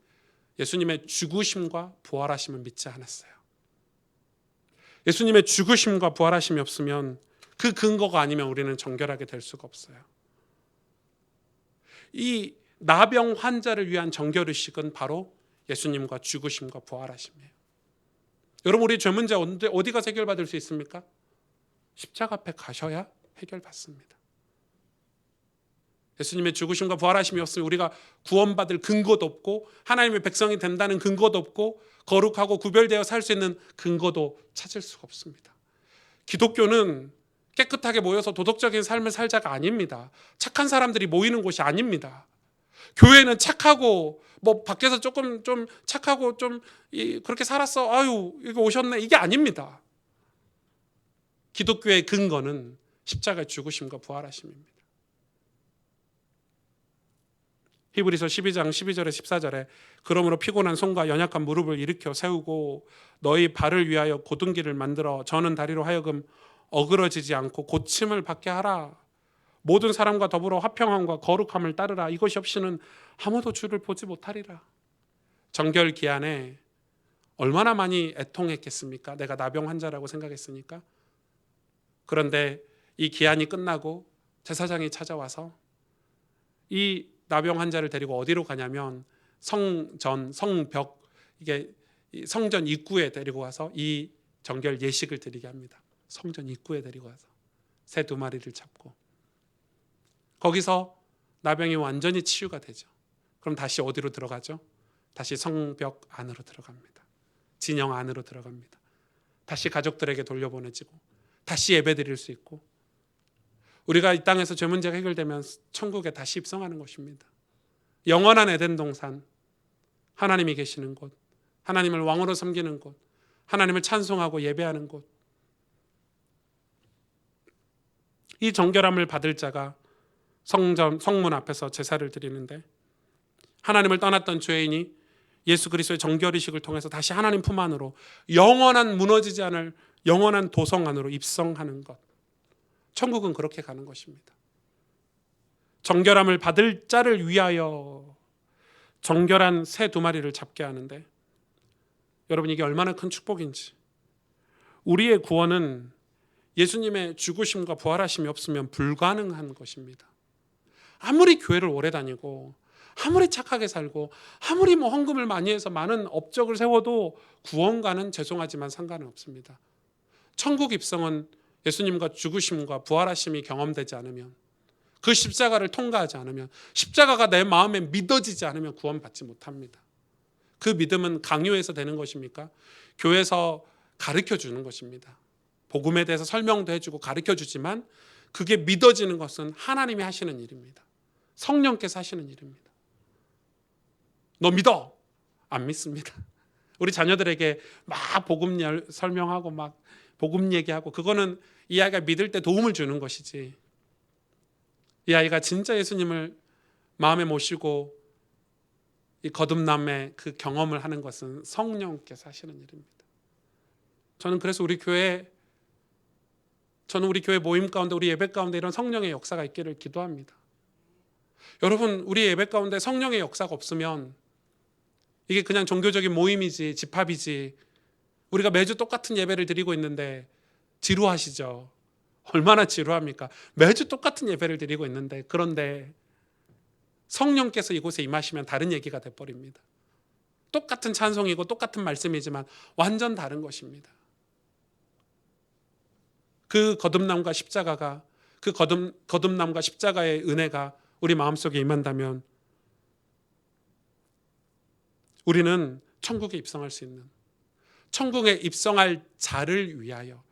예수님의 죽으심과 부활하심을 믿지 않았어요. 예수님의 죽으심과 부활하심이 없으면 그 근거가 아니면 우리는 정결하게 될 수가 없어요. 이 나병 환자를 위한 정결의식은 바로 예수님과 죽으심과 부활하심이에요. 여러분, 우리 죄 문제 어디 가서 해결받을 수 있습니까? 십자가 앞에 가셔야 해결받습니다. 예수님의 죽으심과 부활하심이 없으면 우리가 구원받을 근거도 없고 하나님의 백성이 된다는 근거도 없고 거룩하고 구별되어 살 수 있는 근거도 찾을 수가 없습니다. 기독교는 깨끗하게 모여서 도덕적인 삶을 살자가 아닙니다. 착한 사람들이 모이는 곳이 아닙니다. 교회는 착하고 밖에서 조금 좀 착하고 좀 그렇게 살았어. 아유, 이거 오셨네. 이게 아닙니다. 기독교의 근거는 십자가의 죽으심과 부활하심입니다. 히브리서 12장 12절에 14절에 그러므로 피곤한 손과 연약한 무릎을 일으켜 세우고 너희 발을 위하여 고등기를 만들어 저는 다리로 하여금 어그러지지 않고 고침을 받게 하라. 모든 사람과 더불어 화평함과 거룩함을 따르라. 이것이 없이는 아무도 주를 보지 못하리라. 정결 기한에 얼마나 많이 애통했겠습니까? 내가 나병 환자라고 생각했으니까. 그런데 이 기한이 끝나고 제사장이 찾아와서 이 나병 환자를 데리고 어디로 가냐면 성벽, 이게 성전 입구에 데리고 와서 이 정결 예식을 드리게 합니다. 성전 입구에 데리고 와서 새 2마리를 잡고 거기서 나병이 완전히 치유가 되죠. 그럼 다시 어디로 들어가죠? 다시 성벽 안으로 들어갑니다. 진영 안으로 들어갑니다. 다시 가족들에게 돌려보내지고 다시 예배드릴 수 있고 우리가 이 땅에서 죄 문제가 해결되면 천국에 다시 입성하는 것입니다. 영원한 에덴 동산, 하나님이 계시는 곳, 하나님을 왕으로 섬기는 곳, 하나님을 찬송하고 예배하는 곳. 이 정결함을 받을 자가 성문 앞에서 제사를 드리는데 하나님을 떠났던 죄인이 예수 그리스도의 정결의식을 통해서 다시 하나님 품 안으로 영원한 무너지지 않을 영원한 도성 안으로 입성하는 것. 천국은 그렇게 가는 것입니다. 정결함을 받을 자를 위하여 정결한 새 2마리를 잡게 하는데 여러분, 이게 얼마나 큰 축복인지. 우리의 구원은 예수님의 죽으심과 부활하심이 없으면 불가능한 것입니다. 아무리 교회를 오래 다니고 아무리 착하게 살고 아무리 헌금을 많이 해서 많은 업적을 세워도 구원과는 죄송하지만 상관은 없습니다. 천국 입성은 예수님과 죽으심과 부활하심이 경험되지 않으면, 그 십자가를 통과하지 않으면, 십자가가 내 마음에 믿어지지 않으면 구원받지 못합니다. 그 믿음은 강요해서 되는 것입니까? 교회에서 가르쳐 주는 것입니다. 복음에 대해서 설명도 해주고 가르쳐 주지만 그게 믿어지는 것은 하나님이 하시는 일입니다. 성령께서 하시는 일입니다. 너 믿어? 안 믿습니다. 우리 자녀들에게 막 복음 설명하고 막 복음 얘기하고 그거는 이 아이가 믿을 때 도움을 주는 것이지, 이 아이가 진짜 예수님을 마음에 모시고 이 거듭남의 그 경험을 하는 것은 성령께서 하시는 일입니다. 저는 그래서 우리 교회 모임 가운데, 우리 예배 가운데 이런 성령의 역사가 있기를 기도합니다. 여러분, 우리 예배 가운데 성령의 역사가 없으면 이게 그냥 종교적인 모임이지, 집합이지, 우리가 매주 똑같은 예배를 드리고 있는데 지루하시죠? 얼마나 지루합니까? 매주 똑같은 예배를 드리고 있는데, 그런데 성령께서 이곳에 임하시면 다른 얘기가 돼버립니다. 똑같은 찬송이고 똑같은 말씀이지만 완전 다른 것입니다. 그 거듭남과 십자가가, 그 거듭남과 십자가의 은혜가 우리 마음속에 임한다면 우리는 천국에 입성할 수 있는, 천국에 입성할 자를 위하여,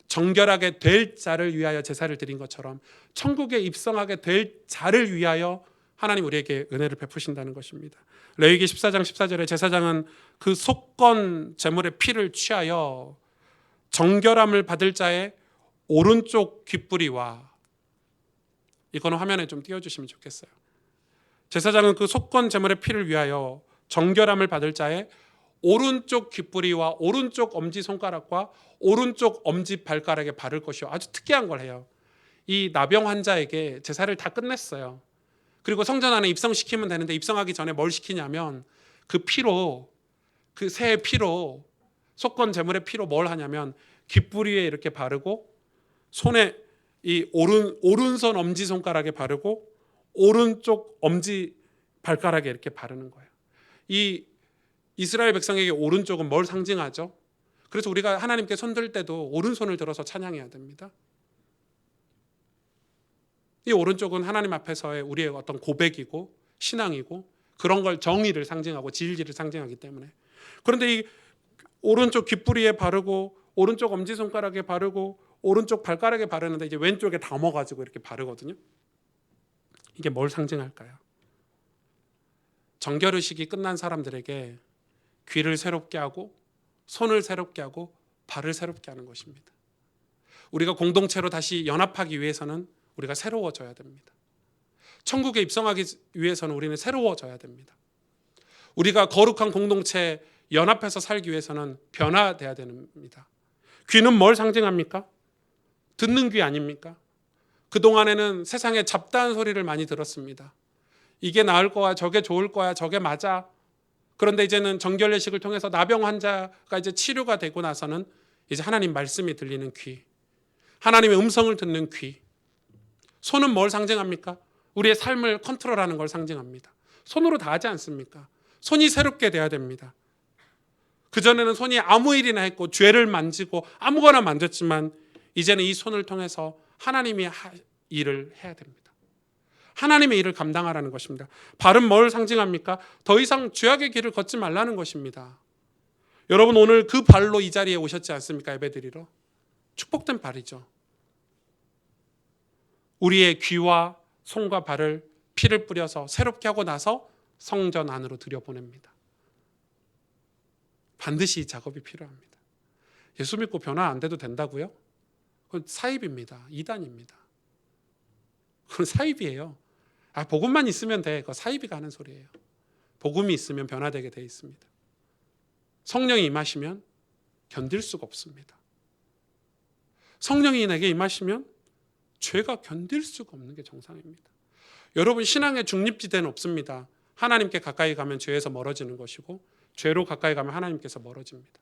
정결하게 될 자를 위하여 제사를 드린 것처럼 천국에 입성하게 될 자를 위하여 하나님 우리에게 은혜를 베푸신다는 것입니다. 레위기 14장 14절에 제사장은 그 속건 제물의 피를 취하여 정결함을 받을 자의 오른쪽 귓부리와, 이거는 화면에 좀 띄워주시면 좋겠어요. 제사장은 그 속건 제물의 피를 위하여 정결함을 받을 자의 오른쪽 귓부리와 오른쪽 엄지손가락과 오른쪽 엄지발가락에 바를 것이요. 아주 특이한 걸 해요. 이 나병 환자에게 제사를 다 끝냈어요. 그리고 성전 안에 입성시키면 되는데 입성하기 전에 뭘 시키냐면 그 피로, 그 새의 피로, 속건 제물의 피로 뭘 하냐면 귓부리에 이렇게 바르고 손에 이 오른손 엄지 손가락에 바르고 오른쪽 엄지 발가락에 이렇게 바르는 거예요. 이 이스라엘 백성에게 오른쪽은 뭘 상징하죠? 그래서 우리가 하나님께 손들 때도 오른손을 들어서 찬양해야 됩니다. 이 오른쪽은 하나님 앞에서의 우리의 어떤 고백이고 신앙이고 그런 걸 정의를 상징하고 진리를 상징하기 때문에. 그런데 이 오른쪽 귓부리에 바르고 오른쪽 엄지손가락에 바르고 오른쪽 발가락에 바르는데 이제 왼쪽에 담아가지고 이렇게 바르거든요. 이게 뭘 상징할까요? 정결의식이 끝난 사람들에게 귀를 새롭게 하고 손을 새롭게 하고 발을 새롭게 하는 것입니다. 우리가 공동체로 다시 연합하기 위해서는 우리가 새로워져야 됩니다. 천국에 입성하기 위해서는 우리는 새로워져야 됩니다. 우리가 거룩한 공동체 연합해서 살기 위해서는 변화돼야 됩니다. 귀는 뭘 상징합니까? 듣는 귀 아닙니까? 그동안에는 세상에 잡다한 소리를 많이 들었습니다. 이게 나을 거야, 저게 좋을 거야, 저게 맞아. 그런데 이제는 정결례식을 통해서 나병 환자가 이제 치료가 되고 나서는 이제 하나님 말씀이 들리는 귀, 하나님의 음성을 듣는 귀. 손은 뭘 상징합니까? 우리의 삶을 컨트롤하는 걸 상징합니다. 손으로 다 하지 않습니까? 손이 새롭게 돼야 됩니다. 그전에는 손이 아무 일이나 했고 죄를 만지고 아무거나 만졌지만 이제는 이 손을 통해서 하나님이 일을 해야 됩니다. 하나님의 일을 감당하라는 것입니다. 발은 뭘 상징합니까? 더 이상 죄악의 길을 걷지 말라는 것입니다. 여러분 오늘 그 발로 이 자리에 오셨지 않습니까? 예배드리러. 축복된 발이죠. 우리의 귀와 손과 발을 피를 뿌려서 새롭게 하고 나서 성전 안으로 들여보냅니다. 반드시 이 작업이 필요합니다. 예수 믿고 변화 안 돼도 된다고요? 그건 사입입니다. 이단입니다. 그건 사입이에요. 복음만 있으면 돼. 그거 사입이 가는 소리예요. 복음이 있으면 변화되게 돼 있습니다. 성령이 임하시면 견딜 수가 없습니다. 성령이 내게 임하시면 죄가 견딜 수가 없는 게 정상입니다. 여러분 신앙의 중립지대는 없습니다. 하나님께 가까이 가면 죄에서 멀어지는 것이고 죄로 가까이 가면 하나님께서 멀어집니다.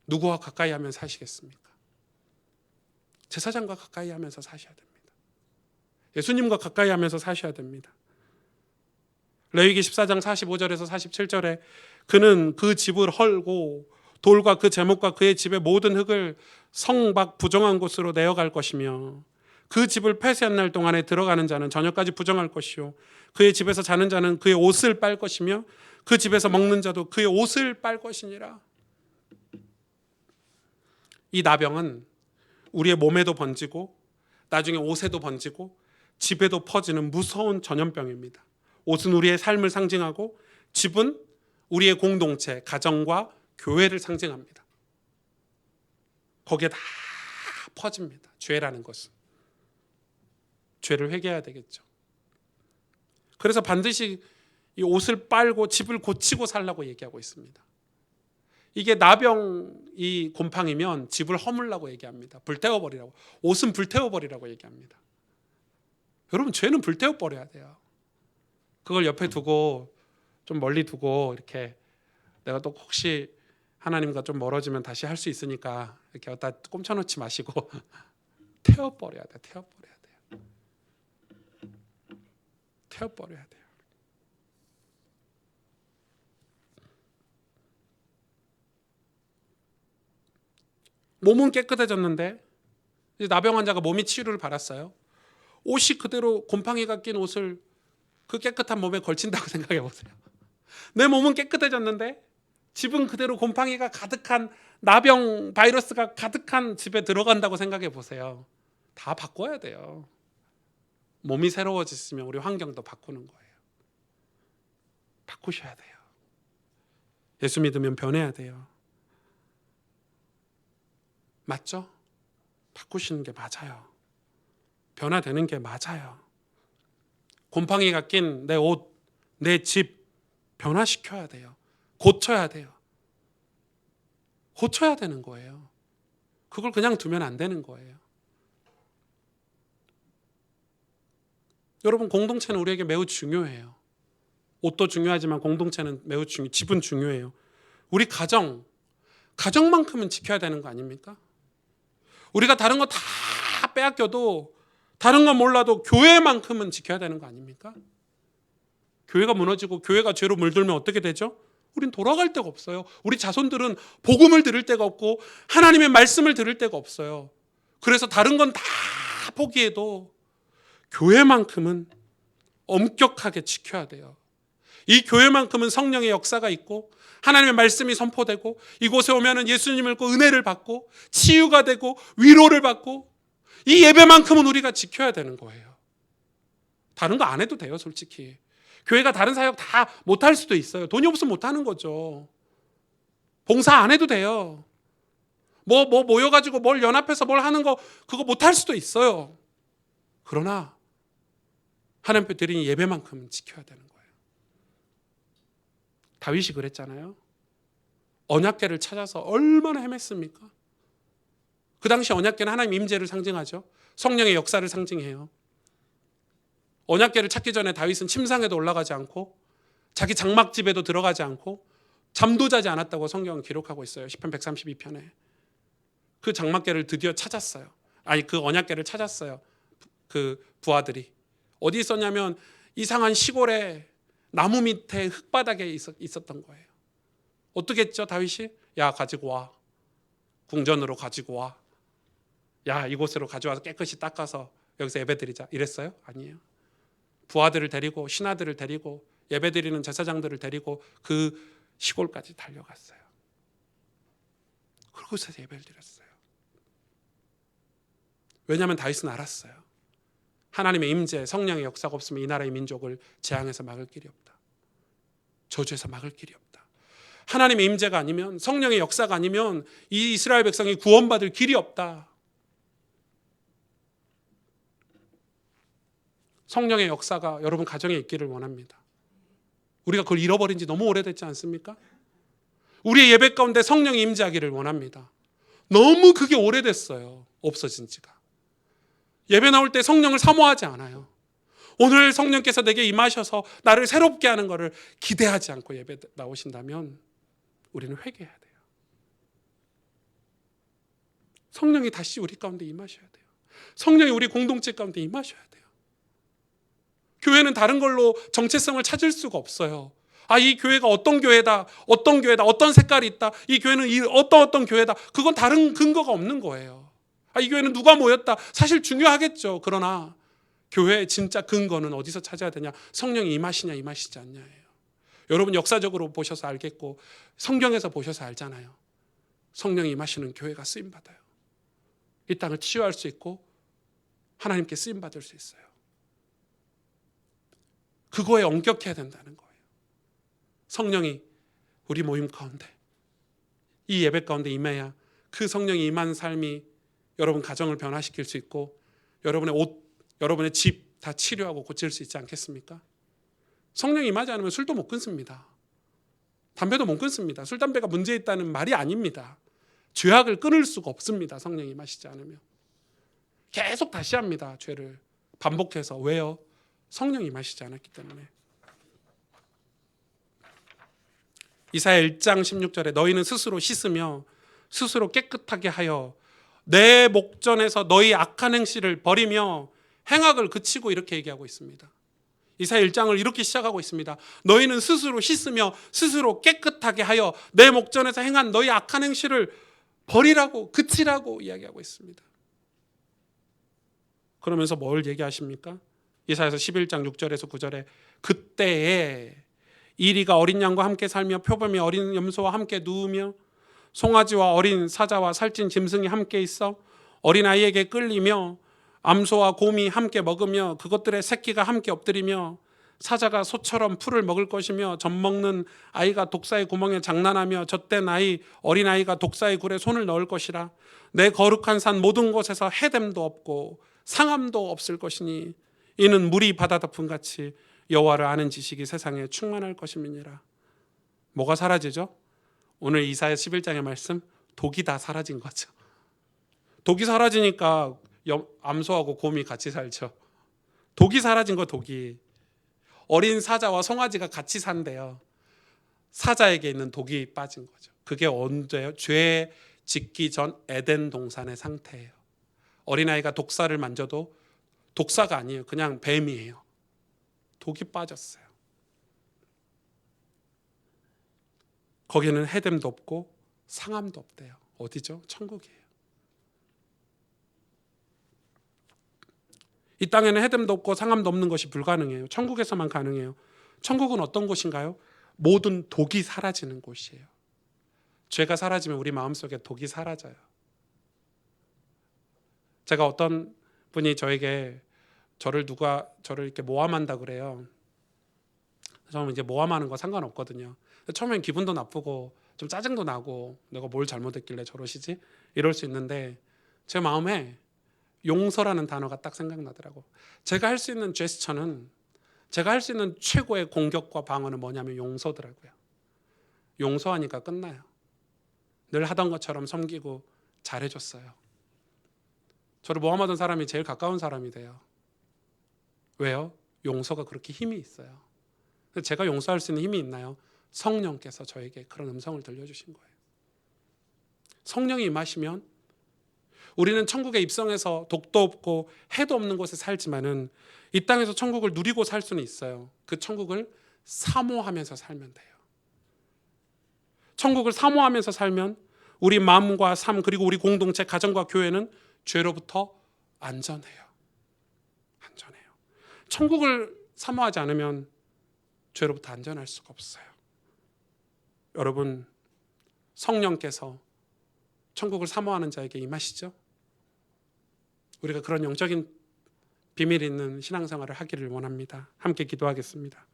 누구와 가까이 하면 사시겠습니까? 제사장과 가까이 하면서 사셔야 됩니다. 예수님과 가까이 하면서 사셔야 됩니다. 레위기 14장 45절에서 47절에 그는 그 집을 헐고 돌과 그 제목과 그의 집의 모든 흙을 성 밖 부정한 곳으로 내어갈 것이며 그 집을 폐쇄한 날 동안에 들어가는 자는 저녁까지 부정할 것이요 그의 집에서 자는 자는 그의 옷을 빨 것이며 그 집에서 먹는 자도 그의 옷을 빨 것이니라. 이 나병은 우리의 몸에도 번지고 나중에 옷에도 번지고 집에도 퍼지는 무서운 전염병입니다. 옷은 우리의 삶을 상징하고 집은 우리의 공동체, 가정과 교회를 상징합니다. 거기에 다 퍼집니다. 죄라는 것은. 죄를 회개해야 되겠죠. 그래서 반드시 이 옷을 빨고 집을 고치고 살라고 얘기하고 있습니다. 이게 나병이 곰팡이면 집을 허물라고 얘기합니다. 불태워버리라고. 옷은 불태워버리라고 얘기합니다. 여러분 죄는 불태워버려야 돼요. 그걸 옆에 두고 좀 멀리 두고 이렇게 내가 또 혹시 하나님과 좀 멀어지면 다시 할 수 있으니까 이렇게 갖다 꼼쳐놓지 마시고 태워버려야 돼요. 태워버려야 돼요. 태워버려야 돼요. 몸은 깨끗해졌는데 이제 나병 환자가 몸이 치유를 받았어요. 옷이 그대로 곰팡이가 낀 옷을 그 깨끗한 몸에 걸친다고 생각해 보세요. 내 몸은 깨끗해졌는데 집은 그대로 곰팡이가 가득한 나병 바이러스가 가득한 집에 들어간다고 생각해 보세요. 다 바꿔야 돼요. 몸이 새로워졌으면 우리 환경도 바꾸는 거예요. 바꾸셔야 돼요. 예수 믿으면 변해야 돼요. 맞죠? 바꾸시는 게 맞아요. 변화되는 게 맞아요. 곰팡이가 낀 내 옷, 내 집 변화시켜야 돼요. 고쳐야 돼요. 고쳐야 되는 거예요. 그걸 그냥 두면 안 되는 거예요. 여러분 공동체는 우리에게 매우 중요해요. 옷도 중요하지만 공동체는 매우 집은 중요해요. 우리 가정만큼은 지켜야 되는 거 아닙니까? 우리가 다른 거 다 빼앗겨도 다른 건 몰라도 교회만큼은 지켜야 되는 거 아닙니까? 교회가 무너지고 교회가 죄로 물들면 어떻게 되죠? 우린 돌아갈 데가 없어요. 우리 자손들은 복음을 들을 데가 없고 하나님의 말씀을 들을 데가 없어요. 그래서 다른 건 다 포기해도 교회만큼은 엄격하게 지켜야 돼요. 이 교회만큼은 성령의 역사가 있고 하나님의 말씀이 선포되고 이곳에 오면은 예수님을 믿고 은혜를 받고 치유가 되고 위로를 받고 이 예배만큼은 우리가 지켜야 되는 거예요. 다른 거 안 해도 돼요, 솔직히. 교회가 다른 사역 다 못할 수도 있어요. 돈이 없으면 못하는 거죠. 봉사 안 해도 돼요. 모여가지고 뭘 연합해서 뭘 하는 거 그거 못할 수도 있어요. 그러나 하나님께 드린 예배만큼은 지켜야 되는 거예요. 다윗이 그랬잖아요. 언약궤를 찾아서 얼마나 헤맸습니까? 그 당시 언약궤는 하나님 임재를 상징하죠. 성령의 역사를 상징해요. 언약궤를 찾기 전에 다윗은 침상에도 올라가지 않고 자기 장막집에도 들어가지 않고 잠도 자지 않았다고 성경은 기록하고 있어요. 시편 132편에. 그 장막궤를 드디어 찾았어요. 그 언약궤를 찾았어요. 그 부하들이. 어디 있었냐면 이상한 시골에 나무 밑에 흙바닥에 있었던 거예요. 어떻게 했죠, 다윗이? 야, 가지고 와. 궁전으로 가지고 와. 야, 이곳으로 가져와서 깨끗이 닦아서 여기서 예배드리자. 이랬어요? 아니에요. 부하들을 데리고 신하들을 데리고 예배드리는 제사장들을 데리고 그 시골까지 달려갔어요. 그곳에서 예배를 드렸어요. 왜냐하면 다윗은 알았어요. 하나님의 임재, 성령의 역사가 없으면 이 나라의 민족을 재앙에서 막을 길이 없다. 저주에서 막을 길이 없다. 하나님의 임재가 아니면, 성령의 역사가 아니면 이 이스라엘 백성이 구원받을 길이 없다. 성령의 역사가 여러분 가정에 있기를 원합니다. 우리가 그걸 잃어버린 지 너무 오래됐지 않습니까? 우리의 예배 가운데 성령이 임재하기를 원합니다. 너무 그게 오래됐어요. 없어진 지가. 예배 나올 때 성령을 사모하지 않아요. 오늘 성령께서 내게 임하셔서 나를 새롭게 하는 것을 기대하지 않고 예배 나오신다면 우리는 회개해야 돼요. 성령이 다시 우리 가운데 임하셔야 돼요. 성령이 우리 공동체 가운데 임하셔야 돼요. 교회는 다른 걸로 정체성을 찾을 수가 없어요. 이 교회가 어떤 교회다, 어떤 색깔이 있다, 이 교회는 어떤 교회다. 그건 다른 근거가 없는 거예요. 이 교회는 누가 모였다. 사실 중요하겠죠. 그러나 교회의 진짜 근거는 어디서 찾아야 되냐? 성령이 임하시냐 임하시지 않냐예요. 여러분 역사적으로 보셔서 알겠고 성경에서 보셔서 알잖아요. 성령이 임하시는 교회가 쓰임받아요. 이 땅을 치유할 수 있고 하나님께 쓰임받을 수 있어요. 그거에 엄격해야 된다는 거예요. 성령이 우리 모임 가운데, 이 예배 가운데 임해야 그 성령이 임한 삶이 여러분 가정을 변화시킬 수 있고 여러분의 옷, 여러분의 집 다 치료하고 고칠 수 있지 않겠습니까? 성령이 임하지 않으면 술도 못 끊습니다. 담배도 못 끊습니다. 술, 담배가 문제 있다는 말이 아닙니다. 죄악을 끊을 수가 없습니다. 성령이 임하시지 않으면. 계속 다시 합니다. 죄를 반복해서. 왜요? 성령이 임하시지 않았기 때문에. 이사야 1장 16절에 너희는 스스로 씻으며 스스로 깨끗하게 하여 내 목전에서 너희 악한 행실을 버리며 행악을 그치고 이렇게 얘기하고 있습니다. 이사야 1장을 이렇게 시작하고 있습니다. 너희는 스스로 씻으며 스스로 깨끗하게 하여 내 목전에서 행한 너희 악한 행실을 버리라고 그치라고 이야기하고 있습니다. 그러면서 뭘 얘기하십니까? 이사야서 11장 6절에서 9절에 그때에 이리가 어린 양과 함께 살며 표범이 어린 염소와 함께 누우며 송아지와 어린 사자와 살찐 짐승이 함께 있어 어린아이에게 끌리며 암소와 곰이 함께 먹으며 그것들의 새끼가 함께 엎드리며 사자가 소처럼 풀을 먹을 것이며 젖먹는 아이가 독사의 구멍에 장난하며 젖된 어린아이가 독사의 굴에 손을 넣을 것이라. 내 거룩한 산 모든 곳에서 해됨도 없고 상함도 없을 것이니 이는 물이 바다 덮음같이 여호와를 아는 지식이 세상에 충만할 것임이니라. 뭐가 사라지죠? 오늘 이사야 11장의 말씀, 독이 다 사라진 거죠. 독이 사라지니까 암소하고 곰이 같이 살죠. 독이 사라진 거. 독이. 어린 사자와 송아지가 같이 산대요. 사자에게 있는 독이 빠진 거죠. 그게 언제요? 죄 짓기 전 에덴 동산의 상태예요. 어린아이가 독사를 만져도 독사가 아니에요. 그냥 뱀이에요. 독이 빠졌어요. 거기는 해됨도 없고 상함도 없대요. 어디죠? 천국이에요. 이 땅에는 해됨도 없고 상함도 없는 것이 불가능해요. 천국에서만 가능해요. 천국은 어떤 곳인가요? 모든 독이 사라지는 곳이에요. 죄가 사라지면 우리 마음속에 독이 사라져요. 제가 어떤 분이 저에게 저를 이렇게 모함한다 그래요. 저는 이제 모함하는 거 상관없거든요. 처음엔 기분도 나쁘고 좀 짜증도 나고 내가 뭘 잘못했길래 저러시지? 이럴 수 있는데 제 마음에 용서라는 단어가 딱 생각나더라고. 제가 할 수 있는 제스처는, 제가 할 수 있는 최고의 공격과 방어는 뭐냐면 용서더라고요. 용서하니까 끝나요. 늘 하던 것처럼 섬기고 잘해줬어요. 저를 모함하던 사람이 제일 가까운 사람이 돼요. 왜요? 용서가 그렇게 힘이 있어요. 제가 용서할 수 있는 힘이 있나요? 성령께서 저에게 그런 음성을 들려주신 거예요. 성령이 임하시면 우리는 천국에 입성해서 독도 없고 해도 없는 곳에 살지만은 이 땅에서 천국을 누리고 살 수는 있어요. 그 천국을 사모하면서 살면 돼요. 천국을 사모하면서 살면 우리 마음과 삶 그리고 우리 공동체 가정과 교회는 죄로부터 안전해요. 안전해요. 천국을 사모하지 않으면 죄로부터 안전할 수가 없어요. 여러분, 성령께서 천국을 사모하는 자에게 임하시죠? 우리가 그런 영적인 비밀 있는 신앙생활을 하기를 원합니다. 함께 기도하겠습니다.